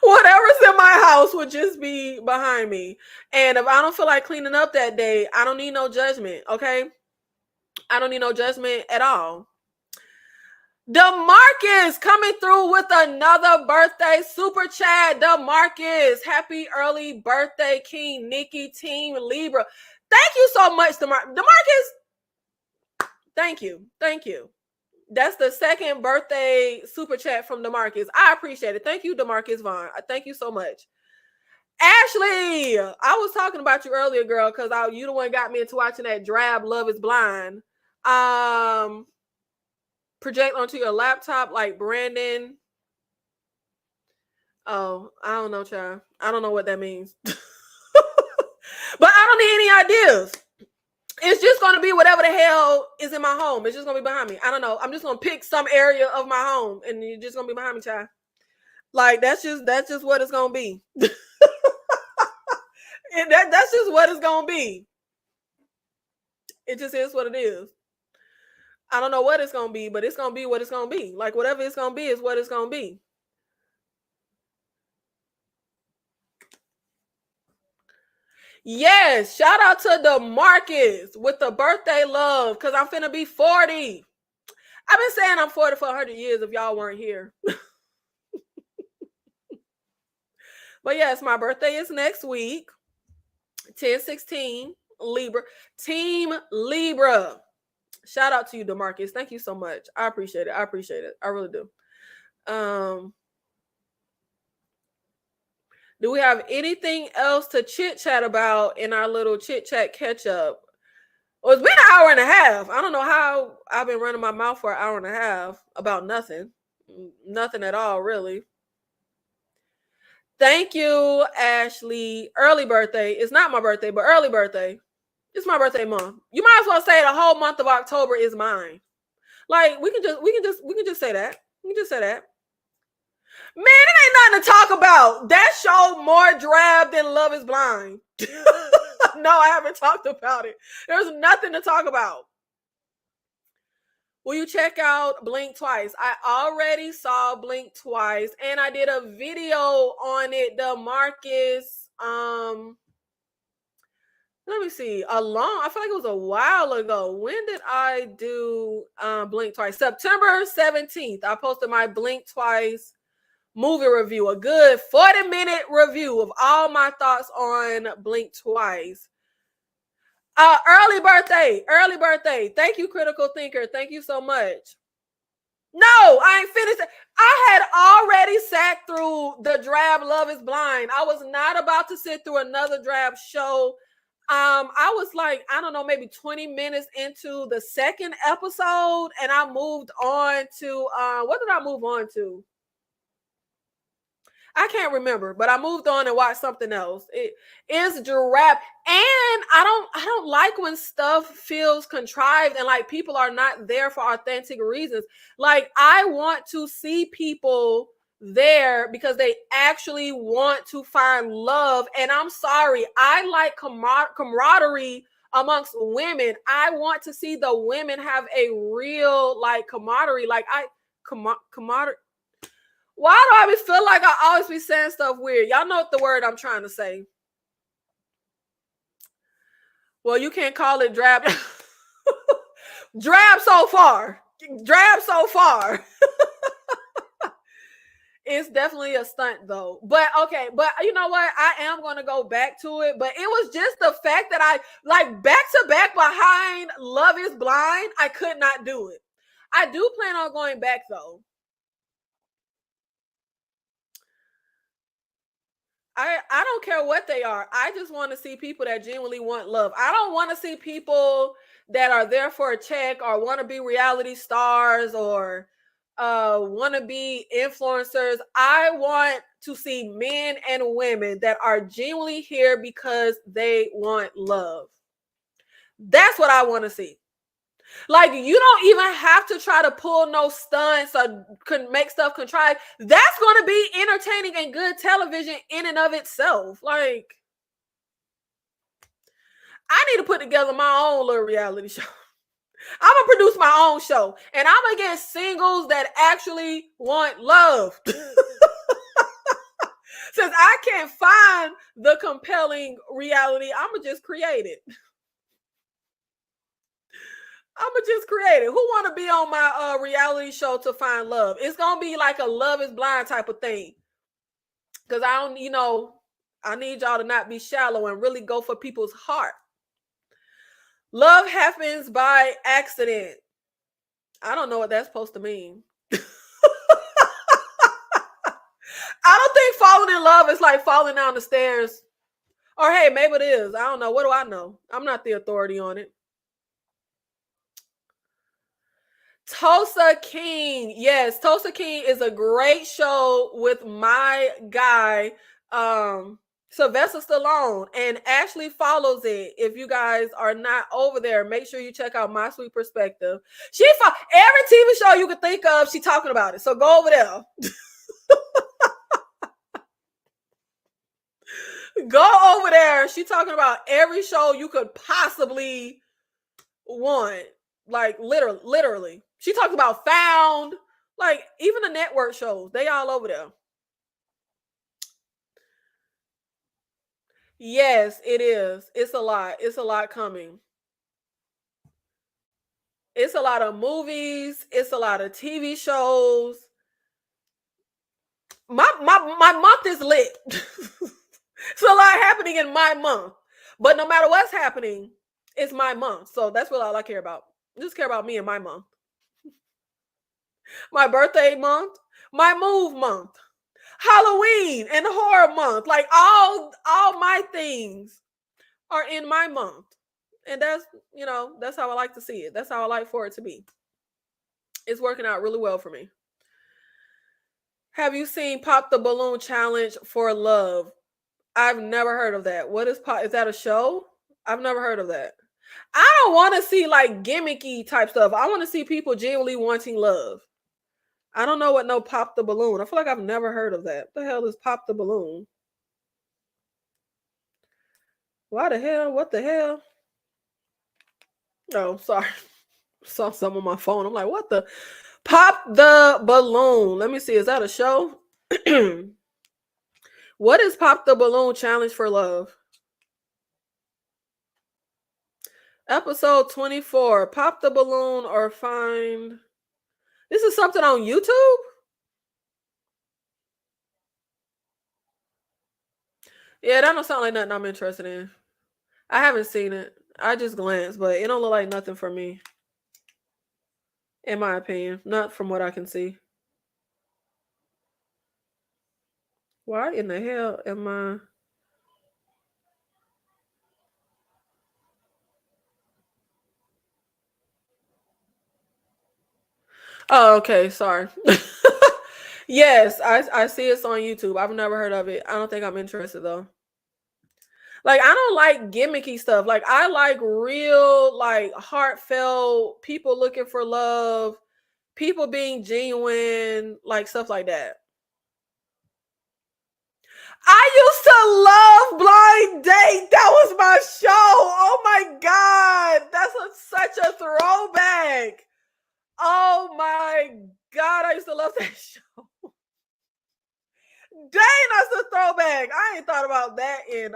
Whatever's in my house would just be behind me. And if I don't feel like cleaning up that day, I don't need no judgment, okay? I don't need no judgment at all. DeMarcus coming through with another birthday super chat. DeMarcus, happy early birthday, King Nikki, Team Libra. Thank you so much, DeMarcus. Thank you. That's the second birthday super chat from DeMarcus. I appreciate it. Thank you, DeMarcus Vaughn. Thank you so much. Ashley, I was talking about you earlier, girl, because you the one got me into watching that drab Love is Blind. Project onto your laptop like Brandon. Oh, I don't know, child. I don't know what that means. But I don't need any ideas. It's just going to be whatever the hell is in my home. It's just going to be behind me. I don't know. I'm just going to pick some area of my home and you're just going to be behind me, child. Like, that's just what it's going to be. That's just what it's going to be. It just is what it is. I don't know what it's going to be, but it's going to be what it's going to be. Like, whatever it's going to be is what it's going to be. Yes, shout out to DeMarcus with the birthday love because I'm finna be 40. I've been saying I'm 40 for 100 years if y'all weren't here. But yes, my birthday is next week. 10/16, Libra. Team Libra. Shout out to you, DeMarcus. Thank you so much. I appreciate it. I really do. Do we have anything else to chit chat about in our little chit chat catch up? Well, it's been an hour and a half. I don't know how I've been running my mouth for an hour and a half about nothing. Nothing at all, really. Thank you, Ashley. Early birthday. It's not my birthday, but early birthday. It's my birthday month. You might as well say the whole month of October is mine. Like we can just say that. We can just say that. Man, it ain't nothing to talk about. That show more drab than Love is Blind. No, I haven't talked about it. There's nothing to talk about. Will you check out Blink Twice? I already saw Blink Twice, and I did a video on it. DeMarcus, let me see. I feel like it was a while ago. When did I do Blink Twice? September 17th. I posted my Blink Twice movie review, a good 40-minute review of all my thoughts on Blink Twice. Early birthday. Thank you, Critical Thinker. Thank you so much. No, I ain't finished. I had already sat through the drab Love is Blind. I was not about to sit through another drab show. I was like, I don't know, maybe 20 minutes into the second episode, and I moved on to what did I move on to? I can't remember, but I moved on and watched something else. It is drab, and I don't like when stuff feels contrived and like people are not there for authentic reasons. Like, I want to see people there because they actually want to find love. And I'm sorry, I like camaraderie amongst women. I want to see the women have a real like camaraderie. Like camaraderie. Why do I feel like I always be saying stuff weird? Y'all know what the word I'm trying to say. Well, you can't call it drab. Drab so far. It's definitely a stunt though. But okay, but you know what? I am going to go back to it. But it was just the fact that I like back to back behind Love is Blind. I could not do it. I do plan on going back though. I don't care what they are. I just want to see people that genuinely want love. I don't want to see people that are there for a check or want to be reality stars or want to be influencers. I want to see men and women that are genuinely here because they want love. That's what I want to see. Like, you don't even have to try to pull no stunts or make stuff contrived. That's going to be entertaining and good television in and of itself. Like, I need to put together my own little reality show. I'm going to produce my own show. And I'm going to get singles that actually want love. Since I can't find the compelling reality, I'm going to just create it. Who want to be on my reality show to find love? It's going to be like a Love is Blind type of thing. Because I need y'all to not be shallow and really go for people's heart. Love happens by accident. I don't know what that's supposed to mean. I don't think falling in love is like falling down the stairs. Or hey, maybe it is. I don't know. What do I know? I'm not the authority on it. Tulsa King. Yes, Tulsa King is a great show with my guy, Sylvester Stallone, and Ashley follows it. If you guys are not over there, make sure you check out My Sweet Perspective. Every TV show you can think of, she talking about it. So go over there. Go over there. She talking about every show you could possibly want. Like literally. She talks about Found. Like even the network shows, they all over there. Yes, it is. It's a lot. It's a lot coming. It's a lot of movies. It's a lot of TV shows. My month is lit. It's a lot happening in my month. But no matter what's happening, it's my month. So that's what all I care about. I just care about me and my month. My birthday month, my move month, Halloween and horror month. Like all my things are in my month. And that's, that's how I like to see it. That's how I like for it to be. It's working out really well for me. Have you seen Pop the Balloon Challenge for Love? I've never heard of that. What is Pop? Is that a show? I've never heard of that. I don't want to see like gimmicky type stuff. I want to see people genuinely wanting love. I don't know what no Pop the Balloon. I feel like I've never heard of that. What the hell is Pop the Balloon? Why the hell? What the hell? Oh, sorry. Saw some on my phone. I'm like, what the? Pop the Balloon. Let me see. Is that a show? What is Pop the Balloon Challenge for Love? Episode 24. Pop the balloon or find. This is something on YouTube? Yeah, that don't sound like nothing I'm interested in. I haven't seen it. I just glanced, but it don't look like nothing for me. In my opinion. Not from what I can see. Why in the hell am I... Oh, okay. Sorry. Yes, I see it's on YouTube. I've never heard of it. I don't think I'm interested though. Like I don't like gimmicky stuff. Like I like real, like heartfelt people looking for love, people being genuine, like stuff like that. I used to love Blind Date. That was my show. Oh my God. That's such a throwback. Oh my God. I used to love that show. Dang, that's a throwback. I ain't thought about that in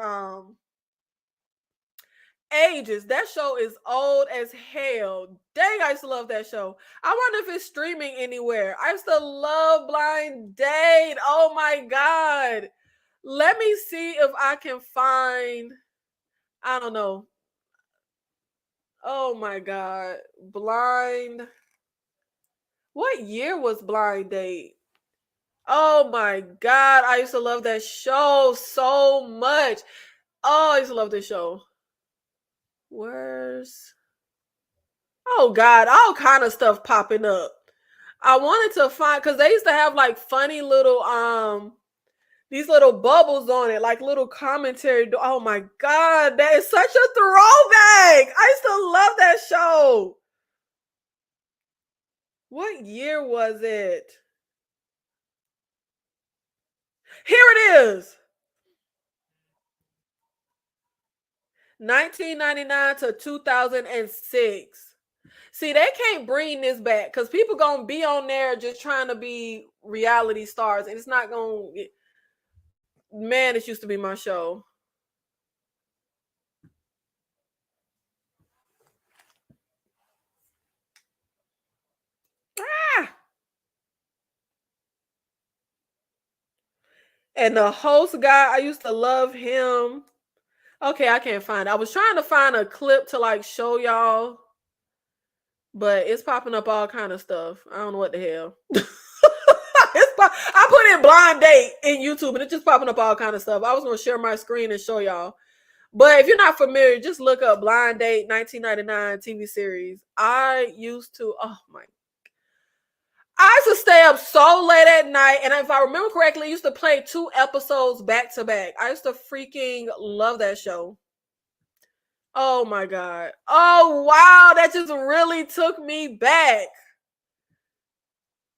ages. That show is old as hell. Dang, I used to love that show. I wonder if it's streaming anywhere. I used to love Blind Date. Oh my God. Let me see if I can find, I don't know. Oh my God. Blind. What year was Blind Date? Oh my God. I used to love that show so much. Oh, I used to love this show. Where's... Oh God, all kind of stuff popping up. I wanted to find, because they used to have like funny little these little bubbles on it, like little commentary. Oh my God, that is such a throwback. I used to love that show. What year was it? Here it is. 1999 to 2006. See, they can't bring this back because people gonna be on there just trying to be reality stars, and it's not gonna. Man, it used to be my show. Ah! And the host guy, I used to love him. Okay, I can't find it. I was trying to find a clip to like show y'all, but it's popping up all kind of stuff. I don't know what the hell. I put in blind date in YouTube and it's just popping up all kind of stuff. I was gonna share my screen and show y'all. But if you're not familiar, just look up Blind Date 1999 TV series. I used to stay up so late at night, and if I remember correctly, I used to play 2 episodes back to back. I used to freaking love that show. Oh my God. Oh wow, that just really took me back.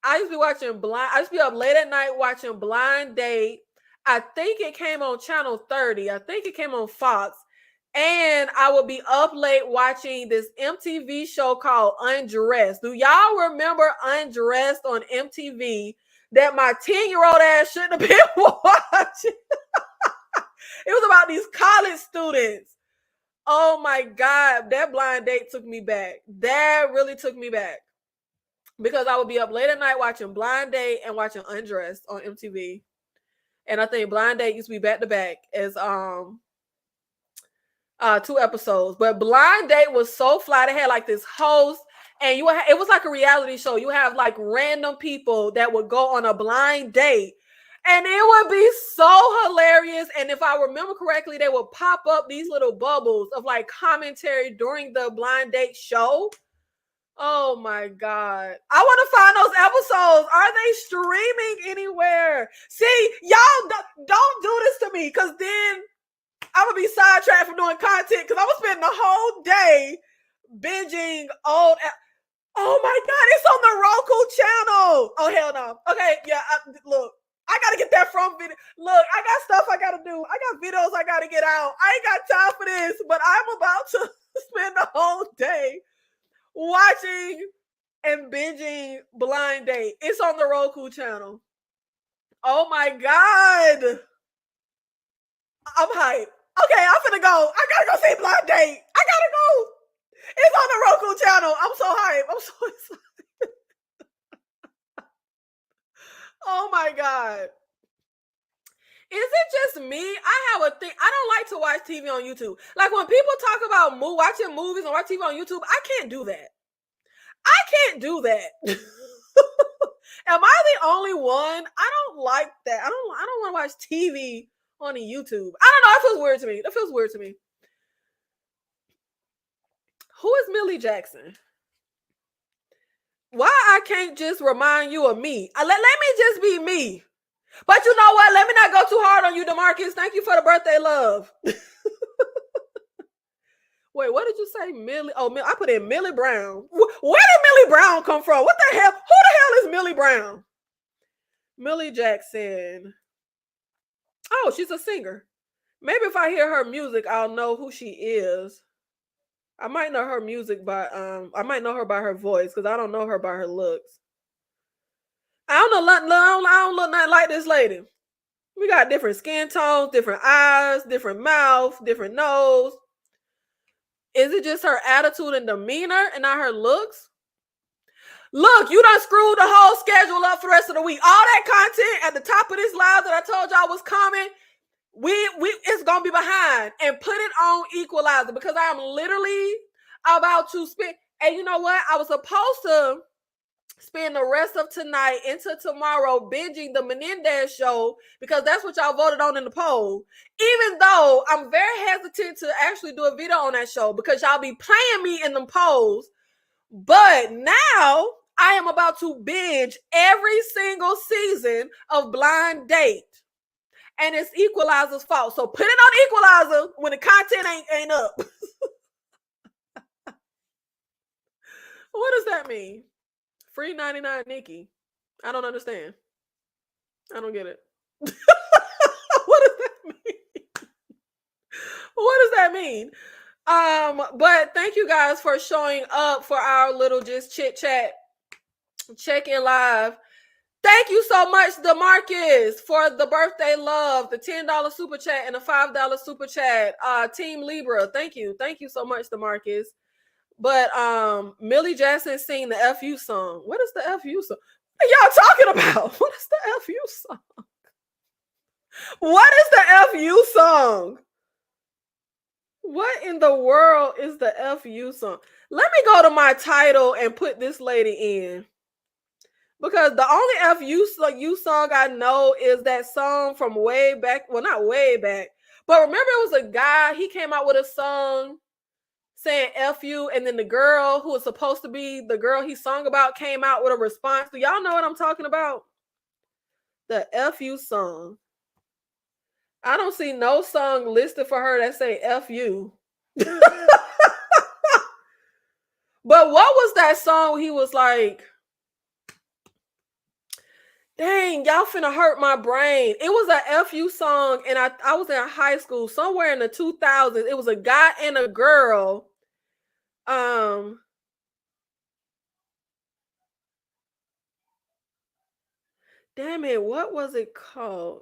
I used to be up late at night watching Blind Date. I think it came on channel 30. I think it came on Fox. And I would be up late watching this MTV show called Undressed. Do y'all remember Undressed on MTV that my 10-year-old ass shouldn't have been watching? It was about these college students. Oh my God, that Blind Date took me back. That really took me back. Because I would be up late at night watching Blind Date and watching Undressed on MTV. And I think Blind Date used to be back to back as 2 episodes. But Blind Date was so fly. They had like this host, and it was like a reality show. You have like random people that would go on a blind date, and it would be so hilarious. And if I remember correctly, they would pop up these little bubbles of like commentary during the Blind Date show. Oh my God. I want to find those episodes. Are they streaming anywhere? See, y'all don't do this to me, because then I would be sidetracked from doing content, because I was spending the whole day binging old. Oh my God, it's on the Roku channel. Oh, hell no. Okay, yeah, look, I got to get that from video. Look, I got stuff I got to do. I got videos I got to get out. I ain't got time for this, but I'm about to spend the whole day watching and binging Blind Date. It's on the Roku channel. Oh my God. I'm hyped. Okay, I'm finna go. I gotta go see Blind Date. I gotta go. It's on the Roku channel. I'm so hyped. I'm so excited. Oh my God. Is it just me? I have a thing. I don't like to watch TV on YouTube. Like when people talk about watching movies and watch TV on YouTube, I can't do that. I can't do that. Am I the only one? I don't like that. I don't want to watch TV on YouTube. I don't know. It feels weird to me. That feels weird to me. Who is Millie Jackson? Why I can't just remind you of me? Let me just be me. But you know what? Let me not go too hard on you, DeMarcus. Thank you for the birthday love. Wait, what did you say? Millie? Oh, I put in Millie Brown. Where did Millie Brown come from? What the hell? Who the hell is Millie Brown? Millie Jackson. Oh, she's a singer. Maybe if I hear her music, I'll know who she is. I might know her music by I might know her by her voice, because I don't know her by her looks. I don't look nothing like this lady. We got different skin tones, different eyes, different mouth, different nose. Is it just her attitude and demeanor and not her looks? Look, you done screwed the whole schedule up for the rest of the week. All that content at the top of this live that I told y'all was coming, it's gonna be behind. And put it on Equalizer, because I am literally about to spend. And you know what? I was supposed to spend the rest of tonight into tomorrow binging the Menendez show, because that's what y'all voted on in the poll. Even though I'm very hesitant to actually do a video on that show, because y'all be playing me in the polls. But now I am about to binge every single season of Blind Date. And it's Equalizer's fault. So put it on Equalizer when the content ain't up. What does that mean? Free 99 Nikki. I don't understand. I don't get it. What does that mean? What does that mean? But thank you guys for showing up for our little just chit chat check-in live. Thank you so much, DeMarcus, for the birthday love, the $10 super chat and the $5 super chat. Team Libra, thank you. Thank you so much, DeMarcus. But Millie Jackson sing the FU song. What is the FU song? What are y'all talking about? What is the FU song? What is the FU song? What in the world is the FU song? Let me go to my title and put this lady in. Because the only you song I know is that song from way back. Well, not way back, but remember it was a guy. He came out with a song saying F you, and then the girl who was supposed to be the girl he sung about came out with a response. Do y'all know what I'm talking about? The F you song. I don't see no song listed for her that say F you. But what was that song? He was like, dang, y'all finna hurt my brain. It was a FU song, and I was in high school, somewhere in the 2000s. It was a guy and a girl. Damn it, what was it called?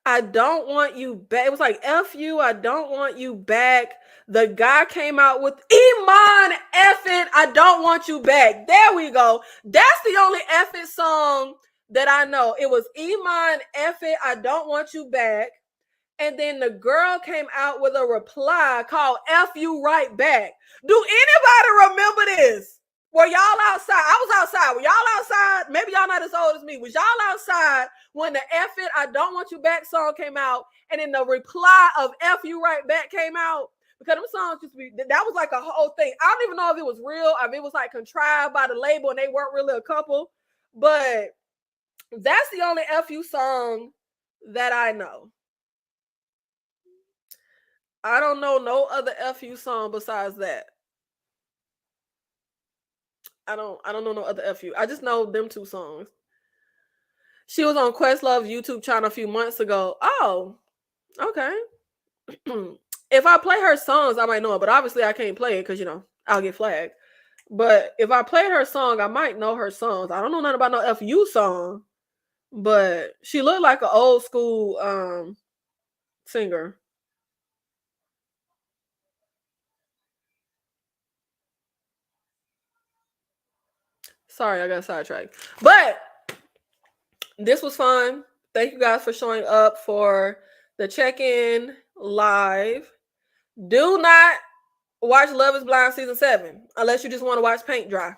I don't want you back. It was like F you, I don't want you back. The guy came out with Iman effing, I don't want you back. There we go. That's the only effing song that I know. It was Iman effing, I don't want you back. And then the girl came out with a reply called F you right back. Do anybody remember this? Were y'all outside? I was outside. Were y'all outside? Maybe y'all not as old as me. Was y'all outside when the F it, I don't want you back song came out, and then the reply of F you right back came out? Because them songs just be, that was like a whole thing. I don't even know if it was real, if it was like contrived by the label and they weren't really a couple. But that's the only FU song that I know. I don't know no other FU song besides that. I don't know no other FU. I just know them two songs. She was on Questlove's YouTube channel a few months ago. Oh, okay. If I play her songs, I might know it, but obviously I can't play it because, you know, I'll get flagged. But if I played her song, I might know her songs. I don't know nothing about no FU song, but she looked like an old school singer. Sorry, I got sidetracked. But this was fun. Thank you guys for showing up for the check-in live. Do not watch Love is Blind season 7 unless you just want to watch paint dry.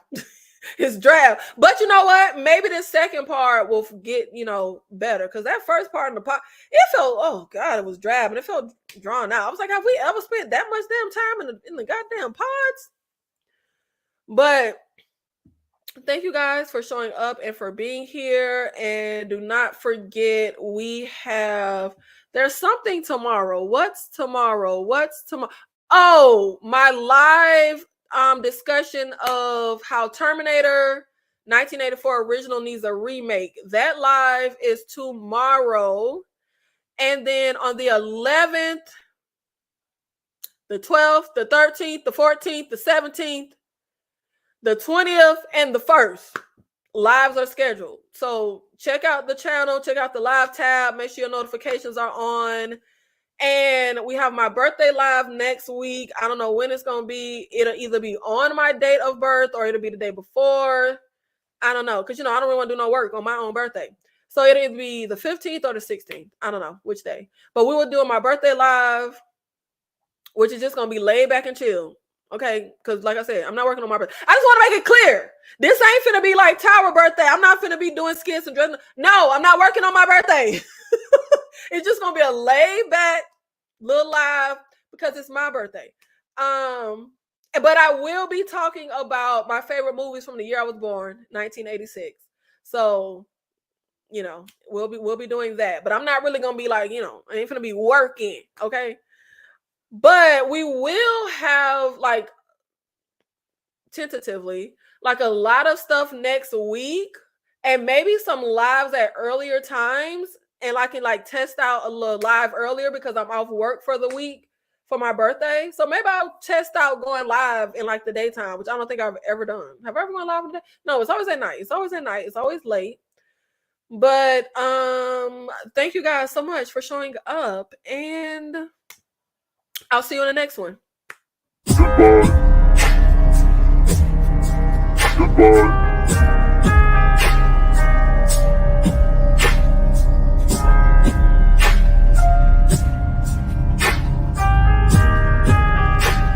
It's drab. But you know what? Maybe this second part will get, you know, better. Because that first part in the pot, it felt, oh God, it was drab and it felt drawn out. I was like, have we ever spent that much damn time in the goddamn pods? But thank you guys for showing up and for being here. And do not forget, there's something tomorrow. What's tomorrow? Oh, my live discussion of how Terminator 1984 original needs a remake. That live is tomorrow. And then on the 11th, the 12th, the 13th, the 14th, the 17th, the 20th, and the 1st, lives are scheduled. So check out the channel, check out the live tab, make sure your notifications are on. And we have my birthday live next week. I don't know when it's going to be. It'll either be on my date of birth or it'll be the day before. I don't know. Because, you know, I don't really want to do no work on my own birthday. So it'll either be the 15th or the 16th. I don't know which day. But we will do my birthday live, which is just going to be laid back and chill. Okay? Because like I said, I'm not working on my birthday. I just want to make it clear. This ain't finna be like Tower birthday. I'm not finna be doing skits and dressing. No, I'm not working on my birthday. It's just gonna be a laid back little live because it's my birthday. But I will be talking about my favorite movies from the year I was born, 1986. So, you know, we'll be doing that. But I'm not really gonna be like, you know, I ain't gonna be working, okay? But we will have, like, tentatively, like, a lot of stuff next week, and maybe some lives at earlier times. And I can, like, test out a little live earlier because I'm off work for the week for my birthday. So maybe I'll test out going live in, like, the daytime, which I don't think I've ever done. Have I ever gone live in the day? No, it's always at night. It's always at night. It's always late. But thank you guys so much for showing up, and I'll see you in the next one. Goodbye. Goodbye.